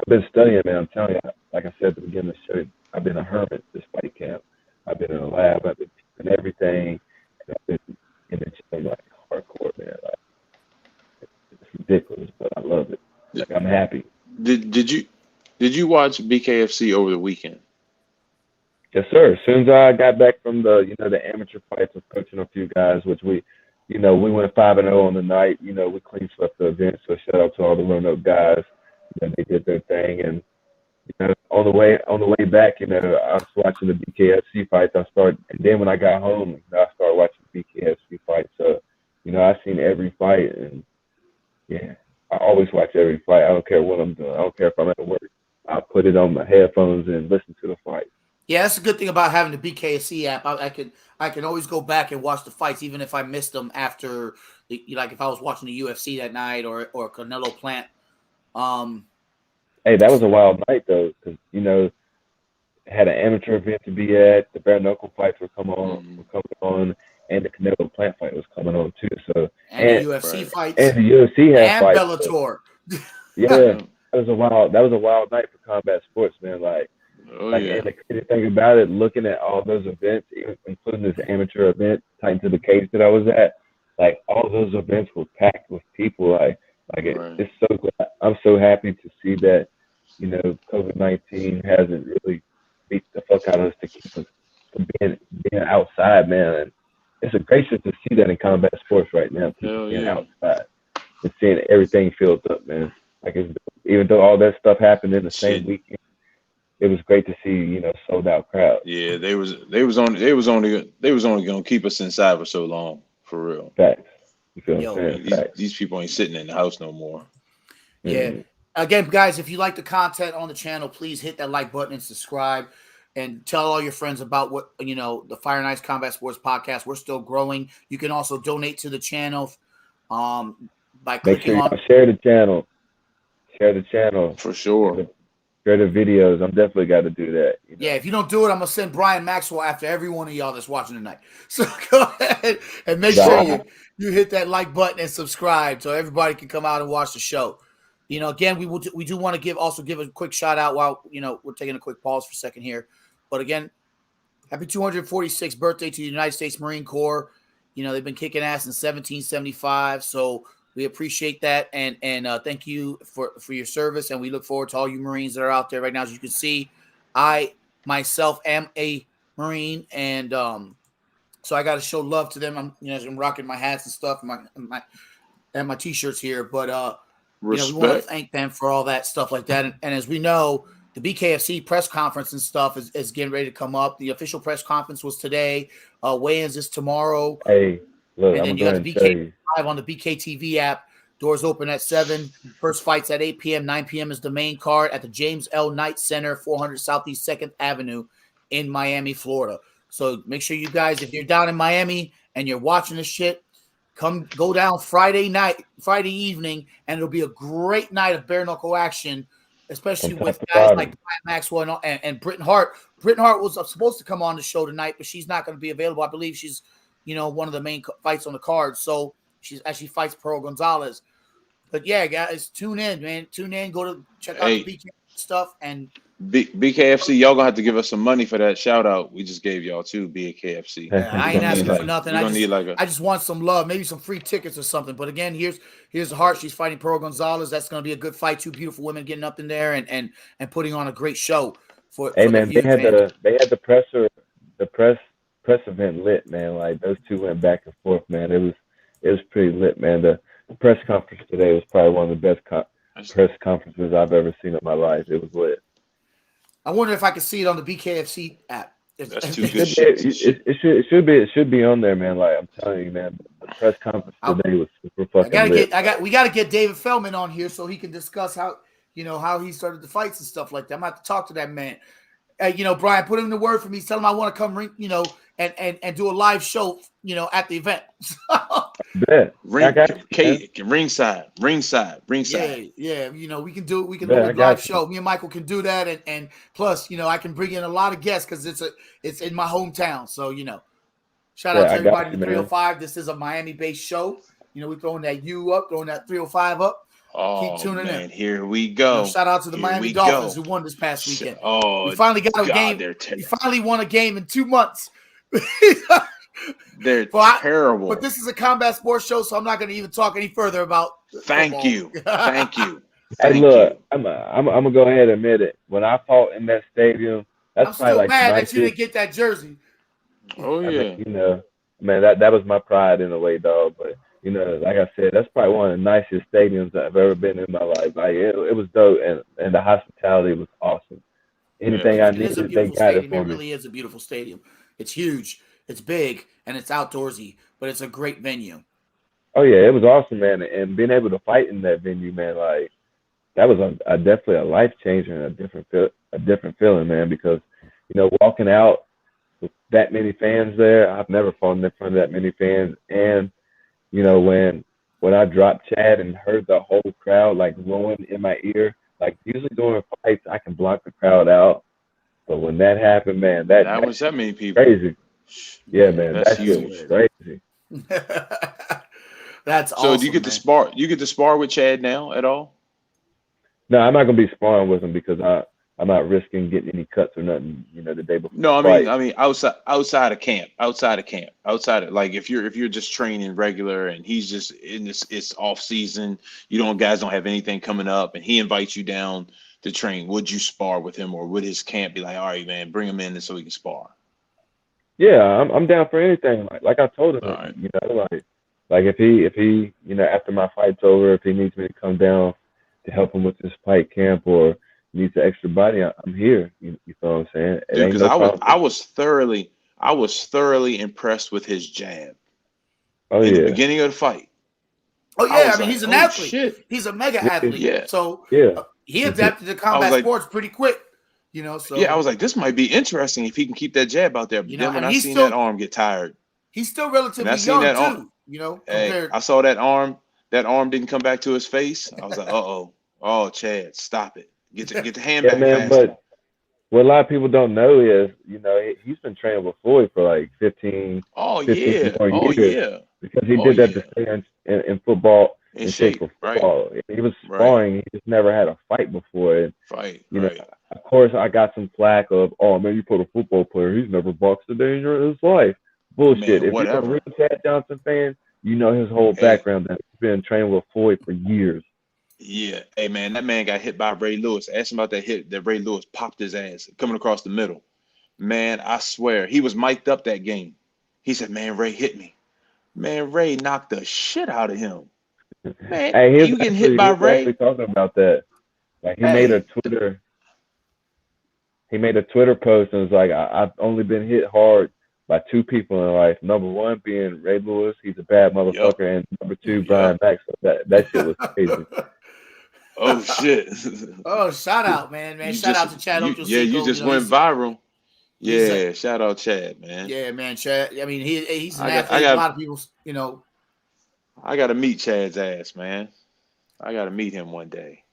been studying, man. I'm telling you, like I said at the beginning of the show, I've been a hermit this fight camp. I've been in a lab. I've been doing everything. And I've been in the gym like hardcore, man. Like, it's ridiculous, but I love it. Like, I'm happy. Did you watch BKFC over the weekend? Yes, sir. As soon as I got back from the amateur fights of coaching a few guys, which we went 5-0 on the night. We clean swept the event. So shout out to all the Roanoke guys. They did their thing, and on the way back, I was watching the BKFC fights. And then when I got home, I started watching BKFC fights. So I've seen every fight, and yeah, I always watch every fight. I don't care what I'm doing. I don't care if I'm at work. I put it on my headphones and listen to the fight. Yeah, that's a good thing about having the BKFC app. I can always go back and watch the fights, even if I missed them after, like if I was watching the UFC that night or Canelo Plant. Hey, that was a wild night though, because had an amateur event to be at. The bare knuckle fights were coming on, and the Canelo Plant fight was coming on too. So And the UFC fights. And the UFC had and fights. Bellator. Yeah, that was a wild night for combat sports, man. Like, and the crazy thing about it, looking at all those events, including this amateur event, tied to the cage that I was at, like all those events were packed with people. It's so glad. I'm so happy to see that, COVID-19 hasn't really beat the fuck out of us to keep us from being outside, man. And it's a great shit to see that in combat sports right now, people being outside and seeing everything filled up, man. Like, even though all that stuff happened in the same weekend, it was great to see, sold out crowds. Yeah, they was only gonna keep us inside for so long, for real. Facts. You feel what I'm saying? These people ain't sitting in the house no more. Yeah. Again, guys, if you like the content on the channel, please hit that like button and subscribe, and tell all your friends about what the Fire and Ice Combat Sports Podcast. We're still growing. You can also donate to the channel by clicking on. Share the channel. Share the channel for sure. Share the videos. I'm definitely got to do that. Yeah, if you don't do it, I'm gonna send Brian Maxwell after every one of y'all that's watching tonight. So go ahead and make sure you hit that like button and subscribe so everybody can come out and watch the show. Again, we do want to give a quick shout out while we're taking a quick pause for a second here. But again, happy 246th birthday to the United States Marine Corps. They've been kicking ass in 1775, so we appreciate that, and thank you for your service, and we look forward to all you Marines that are out there right now. As you can see, I myself am a Marine, and so I got to show love to them. I'm rocking my hats and stuff, and my t-shirts here, but we want to thank them for all that stuff like that. And as we know, the BKFC press conference and stuff is getting ready to come up. The official press conference was today. Weigh-ins is tomorrow. Hey, look, and then you got the BK Live on the BKTV app. Doors open at 7. First fight's at 8 p.m. 9 p.m. is the main card at the James L. Knight Center, 400 Southeast 2nd Avenue in Miami, Florida. So make sure you guys, if you're down in Miami and you're watching this shit, go down Friday evening, and it'll be a great night of bare knuckle action, especially with guys like Brian Maxwell and Britton Hart. Britton Hart was supposed to come on the show tonight, but she's not going to be available. I believe she's, one of the main fights on the card. So she actually fights Pearl Gonzalez. But yeah, guys, tune in, man. Tune in. Go to check out the BK stuff and BKFC. Y'all gonna have to give us some money for that shout out we just gave y'all too. BKFC. I ain't asking for nothing. I just want some love, maybe some free tickets or something. But again, here's Hart. She's fighting Pearl Gonzalez. That's gonna be a good fight. Two beautiful women getting up in there and putting on a great show for. Hey man, they had the press event lit, man. Like those two went back and forth, man. It was pretty lit, man. The press conference today was probably one of the best press conferences I've ever seen in my life. It was lit. I wonder if I can see it on the BKFC app. That's too good shit. It should be on there, man. Like I'm telling you, man. The press conference today was super fucking lit. We gotta get David Feldman on here so he can discuss how he started the fights and stuff like that. I'm gonna have to talk to that man. Brian, put him in the word for me. Tell him I want to come and do a live show, at the event. Ringside. Yeah. We can do it. We can do a live show. Me and Michael can do that, and plus, I can bring in a lot of guests because it's in my hometown. So shout out to everybody in the 305. This is a Miami-based show. We're throwing that U up, throwing that 305 up. Keep tuning in. Here we go. Shout out to the Miami Dolphins who won this past weekend. We finally got a game. We finally won a game in 2 months. They're terrible. But this is a combat sports show, so I'm not going to even talk any further about. Thank you. Hey, look, I'm gonna go ahead and admit it. When I fought in that stadium, I'm still mad that you didn't get that jersey. Oh yeah. Man, that was my pride in a way, dog. But like I said, that's probably one of the nicest stadiums I've ever been in my life. Like it was dope, and the hospitality was awesome. Anything I needed, they got it for me. It really is a beautiful stadium. It's huge, it's big, and it's outdoorsy, but it's a great venue. Oh yeah, it was awesome, man. And being able to fight in that venue, man, like that was definitely a life changer and a different feeling, man. Because walking out with that many fans there, I've never fought in front of that many fans, and when I dropped Chad and heard the whole crowd like roaring in my ear, like usually during fights I can block the crowd out, But when that happened, man, That was that many people. crazy. Yeah, man, That's that shit was huge. crazy. That's So awesome. do you get to spar? You get to spar with Chad now at all? No, I'm not gonna be sparring with him because I'm not risking getting any cuts or nothing. The day before No, the fight. I mean outside of camp, like if you're just training regular and he's just in this, it's off season. Guys don't have anything coming up, and he invites you down to train. Would you spar with him, or would his camp be like, all right, man, bring him in so we can spar? Yeah, I'm down for anything. Like I told him, All right. like if he after my fight's over, if he needs me to come down to help him with this fight camp or needs an extra body, I'm here. You know what I'm saying? It Dude, ain't because no problem. I was thoroughly impressed with his jab Oh in the yeah, beginning of the fight. Oh I yeah, was I mean like, he's an oh athlete. shit, He's a mega Yeah. athlete. yeah, So yeah. he adapted to I was combat like, sports pretty quick. So yeah, I was like, this might be interesting if he can keep that jab out there. But then when and I he's seen still that arm get tired, he's still and I relatively seen young that arm, too. hey, Compared. I saw that arm didn't come back to his face. I was like, oh, Chad, stop it, get the hand Yeah, back man. faster. But what a lot of people don't know is, he's been training with Floyd for like 15 Oh yeah, more oh years yeah, because he oh did that yeah, to stay in football, in in shape shape, for right, football. He was right, sparring. He just never had a fight before. And, right, you know, right. of course, I got some flack of, oh, man, you put a football player, he's never boxed a day in his life. Bullshit. Man, If you're a real whatever. Chad Johnson fan, you know his whole Hey, background. That he's been training with Floyd for years. yeah, hey man, that man got hit by Ray Lewis. Ask him about that hit that Ray Lewis popped his ass coming across the middle. Man, I swear he was mic'd up that game. He said, "Man, Ray hit me." Man, Ray knocked the shit out of him. Man, Hey, you getting hit he by was actually Ray? talking about that. Like Hey, he made a Twitter post and was like, I've only been hit hard by two people in life. Number one being Ray Lewis, he's a bad Yep, motherfucker, and number two, yep. Brian Maxwell. That shit was crazy. Oh shit. oh, shout out, man. Shout out to Chad You Ochocinco. just went viral. He's a Yeah, shout out Chad, man. yeah, man. Chad. I mean, he's an I got athlete. I A got lot of people, I got to meet Chad's ass, man. I got to meet him one day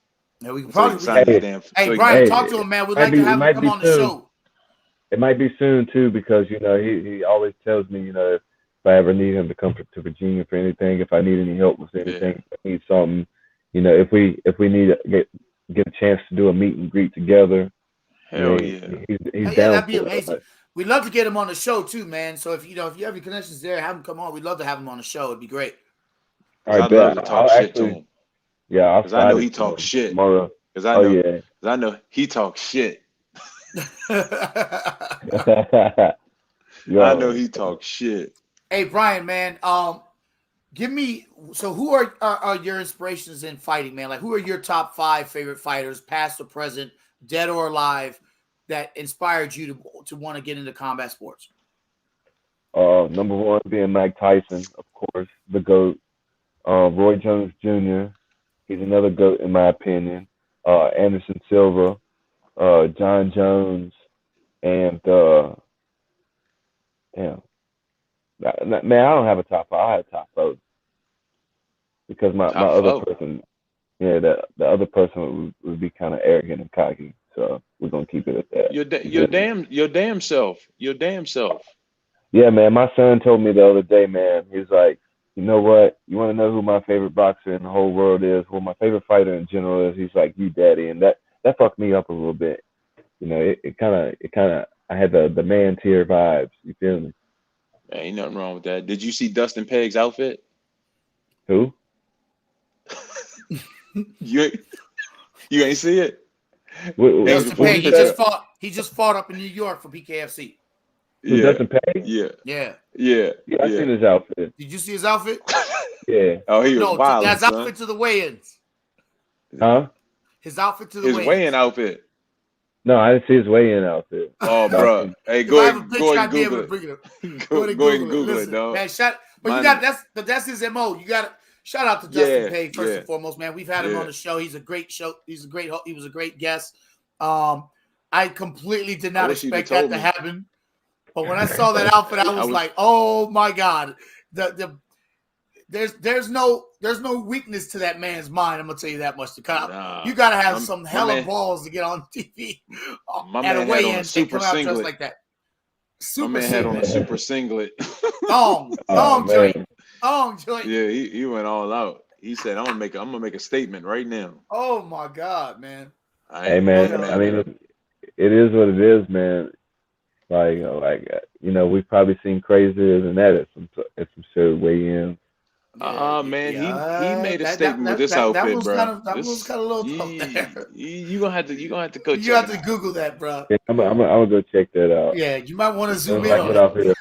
we can so he probably. can sign his Hey, damn. Hey, So he Brian, can, talk to him, man. We'd like to it have him might come be on the soon. show. It might be soon too, because he always tells me, if I ever need him to come to Virginia for anything, if I need any help with anything, if I need something, if we need to get a chance to do a meet and greet together, hell yeah. he's Yeah, down that'd be for amazing. it. We'd love to get him on the show too, man. So if you have any connections there, have him come on. We'd love to have him on the show. It'd be great. Cause I'd love to talk shit to him. Yeah, I'll Cause I know slide he it to talks him shit. tomorrow. Cause Oh yeah. I know he talks shit. Yo, I know he talks shit. Hey, Brian, man. Give me. So, who are your inspirations in fighting, man? Like, who are your top 5 favorite fighters, past or present, dead or alive, that inspired you to want to get into combat sports? number one being Mike Tyson, of course, the GOAT. Roy Jones Jr. He's another GOAT in my opinion. Anderson Silva, John Jones, and damn, man, I don't have a top 5. I have a top 4 because my Top other 4. person, yeah, the other person would be kind of arrogant and cocky. So we're gonna keep it at that. Your damn self. Your damn self. Yeah, man. My son told me the other day, man. He was like, you know what? You want to know who my favorite boxer in the whole world is? Who my favorite fighter in general is? He's like, you, daddy, and that fucked me up a little bit. It kind of. I had the man tier vibes. You feel me? Man, ain't nothing wrong with that. Did you see Dustin Pegg's outfit? Who? You ain't see it? Dustin Pay, he just fought up in New York for BKFC. Who, Dustin Pay? Yeah. Yeah, I seen his outfit. Did you see his outfit? Yeah. Oh, he was wild. That's outfit to the weigh-ins. Huh? His outfit to the His weigh-ins. weigh-in outfit. No, I didn't see his weigh-in outfit. Oh, bro. Hey, If go I ahead, have a picture, go ahead I'd and be able Google to bring it up. it. Go ahead and Google it. Listen, dog. man, that's his MO. You got shout out to Dustin Pay first and foremost, man. We've had him on the show. He's a great show. He was a great guest. I completely did not expect that to happen. But when I saw that outfit, I was like, oh my God. there's no weakness to that man's mind. I'm gonna tell you that much. Nah, You gotta have my, some my hella man, balls to get on TV my at a man had on a weigh-in and super come out dressed singlet. like that. My Super man had on a singlet, super singlet. thong Oh joint, man, thong joint. Yeah, he went all out. He said, I'm gonna make a statement right now. Oh my God, man. I hey ain't man. playing You know, I that. mean, look, it is what it is, man. We've probably seen crazier than that at some show weigh-ins. Man, he yeah. made a statement with this That outfit, was bro. that was This kind of a little tough there. you gonna have to go You check have it to out. Google that, bro. Yeah, I'm gonna go check that out. Yeah, you might want to As soon zoom as in I on get it. off here.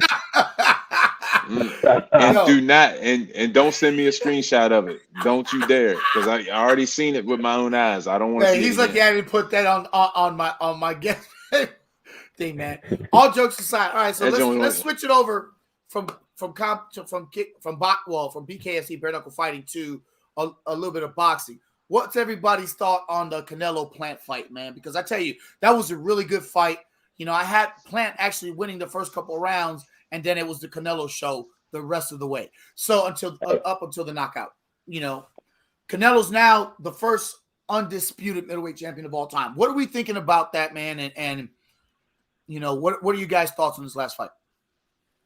And Yo, do not and don't send me a screenshot of it. Don't you dare, because I already seen it with my own eyes. I don't want to man, see it he's lucky again. I didn't put that on my guest thing, man. All jokes aside, all right. So That joint let's was- switch it over from BKFC bare knuckle fighting to a little bit of boxing. What's everybody's thought on the Canelo Plant fight, man? Because I tell you, that was a really good fight. You know, I had Plant actually winning the first couple of rounds, and then it was the Canelo show the rest of the way. So up until the knockout, you know, Canelo's now the first undisputed middleweight champion of all time. What are we thinking about that, man? And you know, what are you guys' thoughts on this last fight?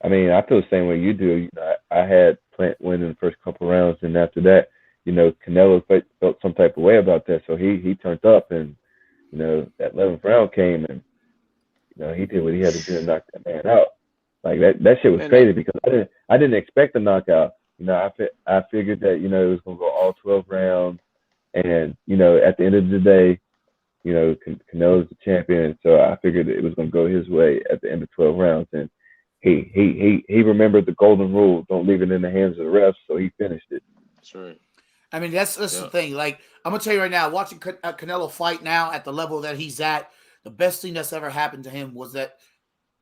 I mean, I feel the same way you do. You know, I had Plant win in the first couple rounds, and after that, you know, Canelo felt some type of way about that, so he turned up, and you know, that 11th round came, and you know, he did what he had to do to knock that man out. Like that shit was Man, crazy because I didn't expect the knockout. You know, I figured that, you know, it was gonna go all 12 rounds, and you know, at the end of the day, you know, Canelo's the champion, so I figured it was gonna go his way at the end of 12 rounds, and he remembered the golden rule: don't leave it in the hands of the refs, so he finished it. That's right. I mean, that's the thing. Like, I'm gonna tell you right now, watching Canelo fight now at the level that he's at, the best thing that's ever happened to him was that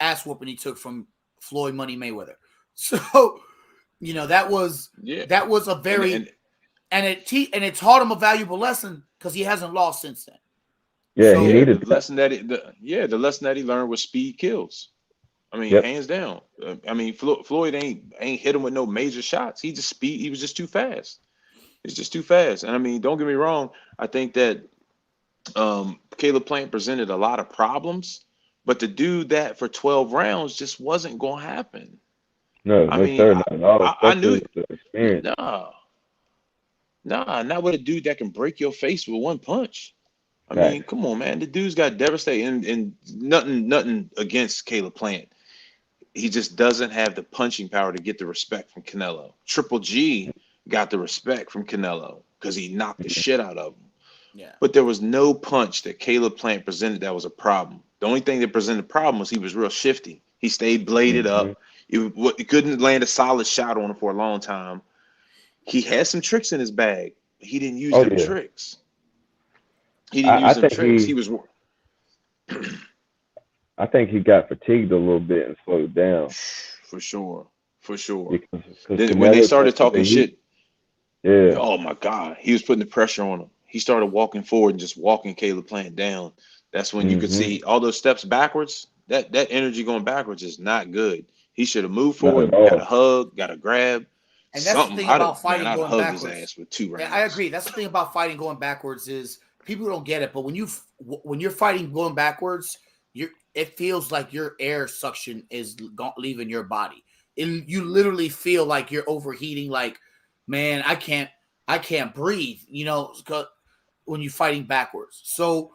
ass whooping he took from Floyd Money Mayweather. So, you know, that was a very and it taught him a valuable lesson because he hasn't lost since then. Yeah, So, he needed the lesson that the lesson that he learned was speed kills. I mean, hands down. I mean, Floyd ain't hit him with no major shots. He was just too fast. It's just too fast. And I mean, don't get me wrong. I think that Caleb Plant presented a lot of problems, but to do that for 12 rounds just wasn't going to happen. No, I no, mean, sir, not at all. I knew Especially with the experience. not with a dude that can break your face with one punch. I mean, come on, man. The dude's got devastating and nothing against Caleb Plant. He just doesn't have the punching power to get the respect from Canelo. Triple G got the respect from Canelo because he knocked the shit out of him. yeah. But there was no punch that Caleb Plant presented that was a problem. The only thing that presented a problem was he was real shifty. He stayed bladed up. He couldn't land a solid shot on him for a long time. He had some tricks in his bag. But he didn't use them tricks. He didn't use them tricks. He was. I think he got fatigued a little bit and slowed down. For sure. Because When they started talking shit, yeah. Oh my God, he was putting the pressure on him. He started walking forward and just walking Caleb Plant down. That's when you could see all those steps backwards. That energy going backwards is not good. He should have moved forward, got a hug, got a grab. And that's the thing about fighting I'd going hug backwards. his ass with 2 rounds. Yeah, I agree. That's the thing about fighting going backwards is people don't get it. But when you're fighting going backwards, it feels like your air suction is leaving your body. You literally feel like you're overheating. Like, man, I can't breathe. You know, when you're fighting backwards. So,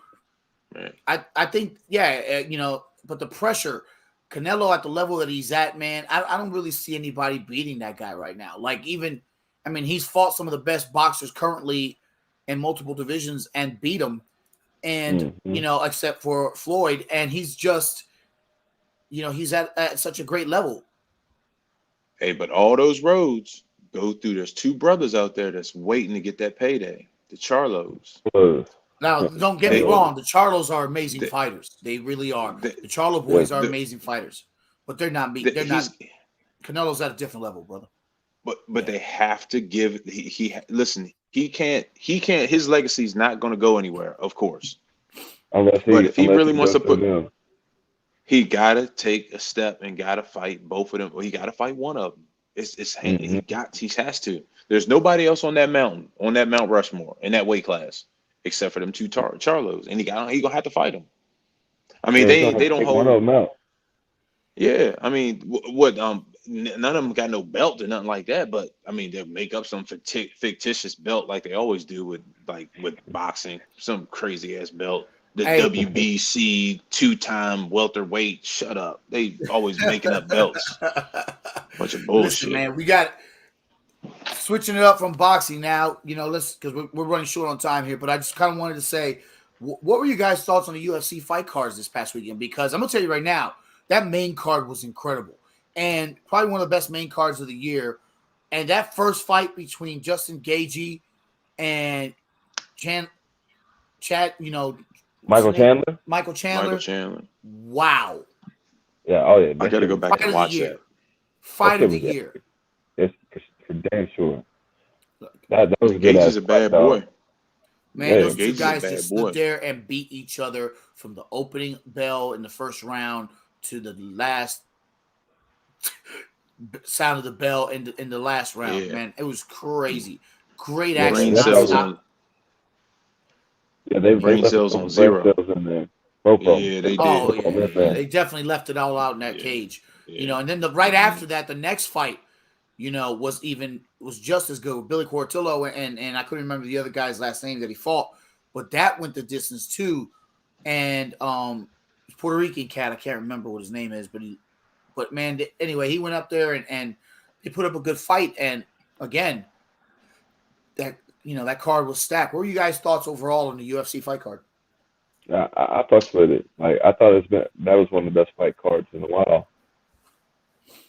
I think, you know, but the pressure. Canelo at the level that he's at, man, I don't really see anybody beating that guy right now. Like, even, I mean, he's fought some of the best boxers currently in multiple divisions and beat them. And, you know, except for Floyd. And he's just, you know, he's at such a great level. Hey, but all those roads go through. There's 2 brothers out there that's waiting to get that payday. The Charlos. Now, don't get me wrong. The Charlos are amazing fighters. They really are. The Charlo boys are amazing fighters, but they're not. They're not. Canelo's at a different level, brother. But they have to give. Listen. He can't. His legacy's not going to go anywhere. Of course. But if he really wants to put, he got to take a step and got to fight both of them. Or he got to fight one of them. He has to. There's nobody else on that Mount Rushmore in that weight class, except for them two Charlos, and he gonna have to fight them. I mean, Yeah, they don't take one of hold. them out. Yeah, I mean, what? None of them got no belt or nothing like that. But I mean, they'll make up some fictitious belt like they always do with boxing, some crazy ass belt. The Hey, WBC 2-time welterweight. Shut up. They always making up belts. Bunch of bullshit. listen, man, we got switching it up from boxing now. Let's because we're running short on time here. But I just kind of wanted to say, what were you guys' thoughts on the UFC fight cards this past weekend? Because I'm gonna tell you right now, that main card was incredible and probably one of the best main cards of the year. And that first fight between Justin Gaethje and Chad, Michael Chandler. Michael Chandler. Wow. Yeah. Oh yeah. I got to go back and watch that. Fight of the year. It's for damn sure. That was good. Gaethje's a bad boy. Man, those two guys just stood there and beat each other from the opening bell in the first round to the last sound of the bell in the last round. Yeah. Man, it was crazy. Great action. Brain cells on. Yeah, brain cells on zero. Cells in there. Yeah, they did. Oh, yeah. They definitely left it all out in that cage. Yeah. And then right after that, the next fight, was just as good with Billy Quartillo and I couldn't remember the other guy's last name that he fought, but that went the distance too. And Puerto Rican cat, I can't remember what his name is, but man, anyway, he went up there and they put up a good fight. And again, that card was stacked. What were you guys' thoughts overall on the UFC fight card? I fucked with it. I thought that was one of the best fight cards in a while.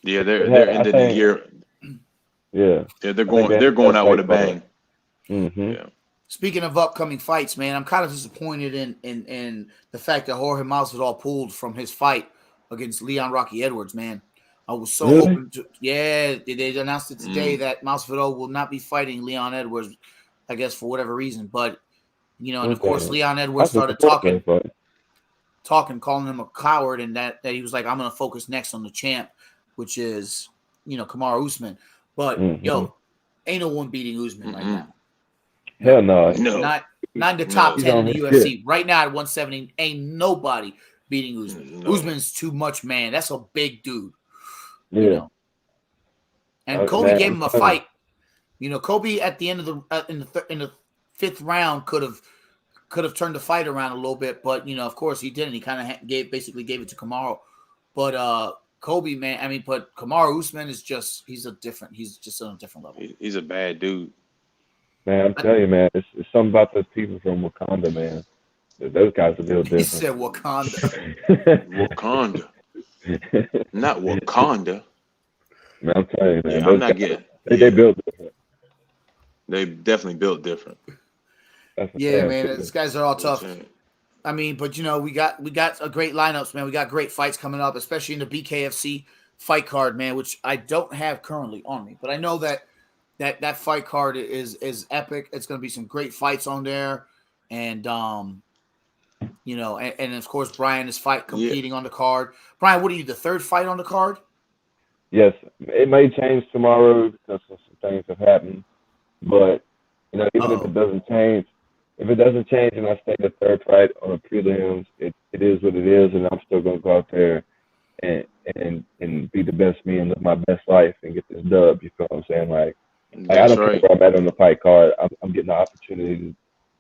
Yeah, they're ending the year. Yeah, they're going out with a bang. Mm-hmm. Yeah. Speaking of upcoming fights, man, I'm kind of disappointed in the fact that Jorge Masvidal pulled from his fight against Leon Rocky Edwards. Man, I was so hoping to. Yeah, they announced it today that Masvidal will not be fighting Leon Edwards, I guess for whatever reason. But and of course Leon Edwards started talking, calling him a coward, and that he was like, I'm gonna focus next on the champ, which is Kamaru Usman. But ain't no one beating Usman right now. Hell no. Not in the top 10 in the UFC. Right now at 170, ain't nobody beating Usman. No. Usman's too much, man. That's a big dude. Yeah. And Kobe gave him a fight. Kobe at the end of in the fifth round could have turned the fight around a little bit, but of course he didn't. He kind of basically gave it to Kamaru. But Kobe, man, but Kamaru Usman is just he's just on a different level. He's a bad dude. Man, I'm telling you, man, it's something about those people from Wakanda, man. Those guys are real different. He said Wakanda. Wakanda. Not Wakanda. Man, I'm telling you, man. Yeah, I'm not getting. They built different. They definitely built different. Yeah, man, these guys are all tough. But we got a great lineups, man. We got great fights coming up, especially in the BKFC fight card, man, which I don't have currently on me. But I know that fight card is epic. It's going to be some great fights on there, and and of course Brian is competing on the card. Brian, what are you, the third fight on the card? Yes, it may change tomorrow because some things have happened, but even if it doesn't change. If it doesn't change and I stay the third fight on the prelims, it is what it is, and I'm still going to go out there and be the best me and live my best life and get this dub. You feel what I'm saying? Like I don't care where I'm at on the fight card. I'm getting the opportunity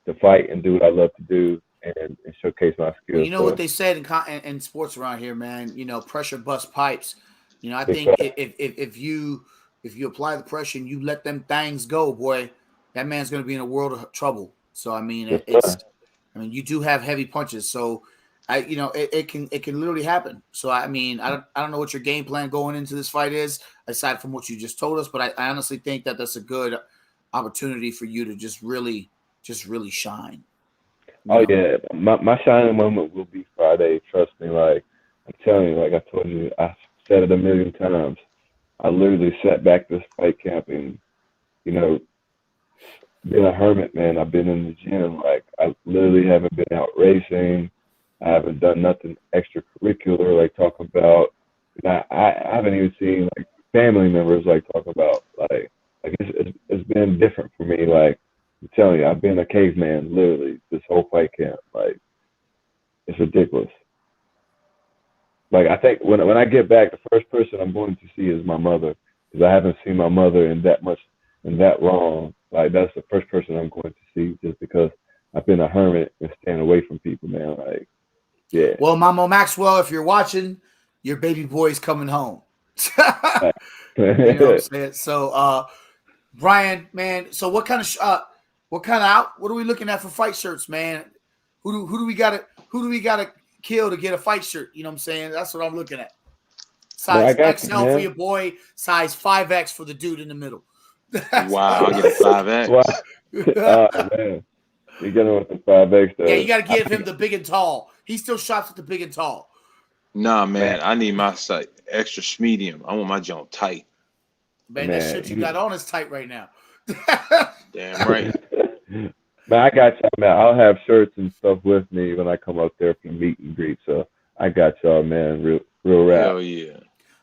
to fight and do what I love to do and showcase my skills. What they said in sports around here, man. Pressure busts pipes. I think if you apply the pressure and you let them things go, boy, that man's going to be in a world of trouble. So you do have heavy punches. So it can literally happen. So I don't know what your game plan going into this fight is, aside from what you just told us. But I honestly think that that's a good opportunity for you to just really shine. Yeah, my shining moment will be Friday. Trust me. Like I'm telling you, like I told you, I said it a million times. I literally sat back this fight camp and been a hermit, man. I've been in the gym. Like I literally haven't been out racing. I haven't done nothing extracurricular like talking about. I haven't even seen like family members like talk about like it's been different for me. Like I'm telling you, I've been a caveman literally this whole fight camp. Like it's ridiculous. Like I think when I get back, the first person I'm going to see is my mother because I haven't seen my mother in that long. Like that's the first person I'm going to see just because I've been a hermit and staying away from people, man. Like yeah. Well, Mama Maxwell, if you're watching, your baby boy is coming home. You know what I'm saying? So, Brian, man. So, what are we looking at for fight shirts, man? Who do we gotta kill to get a fight shirt? You know what I'm saying? That's what I'm looking at. Size XL for your boy, size 5X for the dude in the middle. Wow, I'll get a 5X. Wow. Oh, man. You get him with the 5X. Yeah, you got to give him the big and tall. He still shots at the big and tall. Nah, man, I need my size extra medium. I want my jump tight. Man, that shit you got on is tight right now. Damn right. Man, I got y'all, man. I'll have shirts and stuff with me when I come up there for the meet and greet. So I got y'all, man. Real rap. Hell yeah.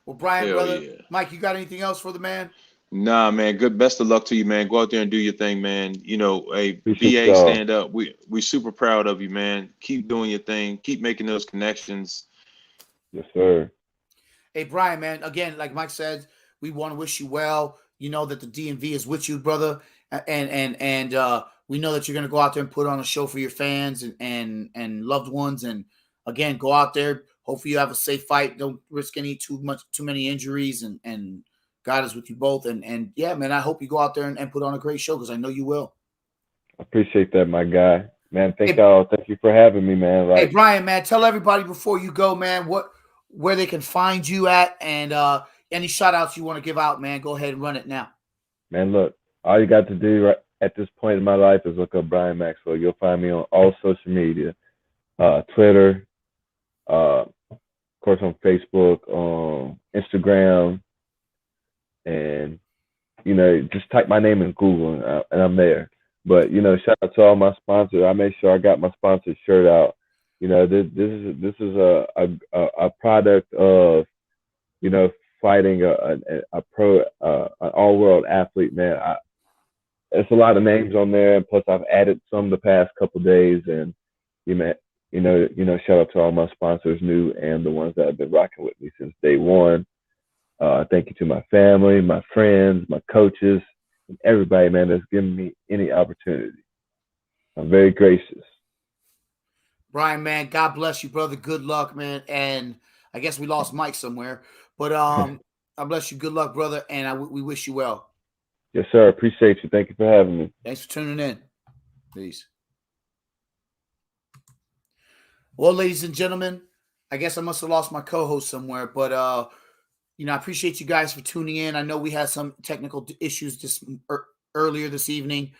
Well, Brian, Hell brother, yeah. Mike, you got anything else for the man? Nah, man. Good. Best of luck to you, man. Go out there and do your thing, man. You know, hey, Appreciate BA, y'all. stand up. We super proud of you, man. Keep doing your thing. Keep making those connections. Yes, sir. Hey, Brian, man, again, like Mike said, we want to wish you well. You know that the DMV is with you, brother. And we know that you're going to go out there and put on a show for your fans and loved ones. And again, go out there. Hopefully you have a safe fight. Don't risk too many injuries and God is with you both. And yeah, man, I hope you go out there and put on a great show because I know you will. I appreciate that, my guy. Man, thank y'all. Thank you for having me, man. Hey, Brian, man, tell everybody before you go, man, where they can find you at and any shout outs you want to give out, man. Go ahead and run it now. Man, look, all you got to do right at this point in my life is look up Brian Maxwell. You'll find me on all social media, Twitter, of course on Facebook, on Instagram, and just type my name in Google and I'm there. But shout out to all my sponsors. I made sure I got my sponsored shirt out. This is a product of fighting a pro an all world athlete, man. It's a lot of names on there, and plus I've added some the past couple of days. And shout out to all my sponsors, new and the ones that have been rocking with me since day one. Thank you to my family, my friends, my coaches, and everybody, man, that's given me any opportunity. I'm very gracious. Brian, man, God bless you, brother. Good luck, man. And I guess we lost Mike somewhere, but God bless you. Good luck, brother. And we wish you well. Yes, sir. Appreciate you. Thank you for having me. Thanks for tuning in. Peace. Well, ladies and gentlemen, I guess I must have lost my co-host somewhere, but I appreciate you guys for tuning in. I know we had some technical issues earlier this evening.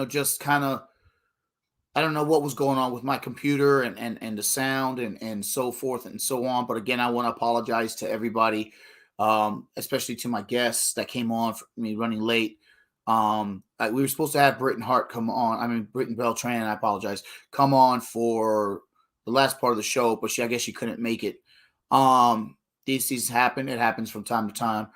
Just kind of, I don't know what was going on with my computer and the sound and so forth and so on. But again, I want to apologize to everybody, especially to my guests that came on for me running late. We were supposed to have Britton Beltran, I apologize, come on for the last part of the show, but I guess she couldn't make it. These things happen. It happens from time to time.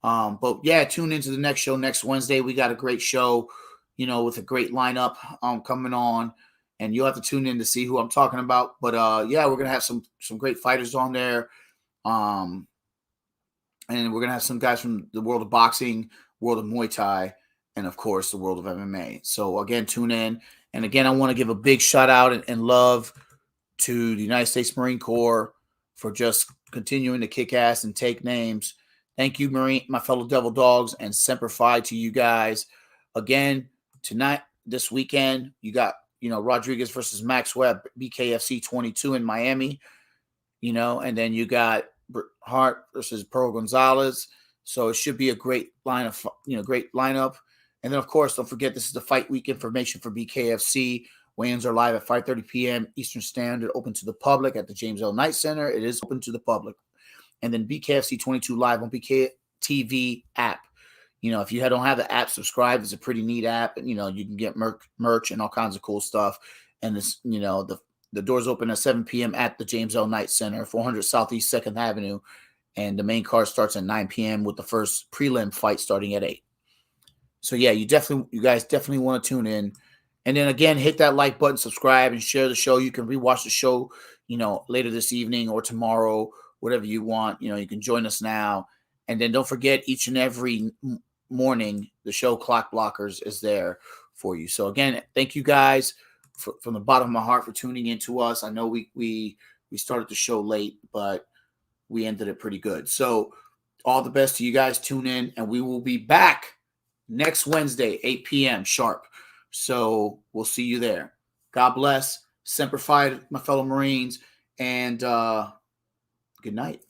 But yeah, tune into the next show next Wednesday. We got a great show, with a great lineup coming on, and you'll have to tune in to see who I'm talking about. But yeah, we're gonna have some great fighters on there. And we're gonna have some guys from the world of boxing, world of Muay Thai, and of course the world of MMA. So again, tune in. And again, I want to give a big shout out and love to the United States Marine Corps for just continuing to kick ass and take names. Thank you, my fellow Devil Dogs, and Semper Fi to you guys. Again, tonight, this weekend, you got, Rodriguez versus Maxwell, BKFC 22 in Miami, and then you got Hart versus Pearl Gonzalez. So it should be a great lineup. And then, of course, don't forget, this is the fight week information for BKFC. Weigh-ins are live at 5:30 p.m. Eastern Standard, open to the public at the James L. Knight Center. It is open to the public. And then BKFC 22 live on BK TV app. If you don't have the app, subscribe. It's a pretty neat app. And, you can get merch and all kinds of cool stuff. And this, the doors open at 7 p.m. at the James L. Knight Center, 400 Southeast 2nd Avenue And the main card starts at 9 p.m. with the first prelim fight starting at 8. So yeah, you guys definitely want to tune in. And then again, hit that like button, subscribe, and share the show. You can rewatch the show, later this evening or tomorrow, whatever you want. You can join us now. And then don't forget, each and every morning, the show Clock Blockers is there for you. So again, thank you guys from the bottom of my heart for tuning in to us. I know we started the show late, but we ended it pretty good. So all the best to you guys. Tune in, and we will be back next Wednesday, 8 p.m. sharp. So we'll see you there. God bless. Semper Fi, my fellow Marines, and good night.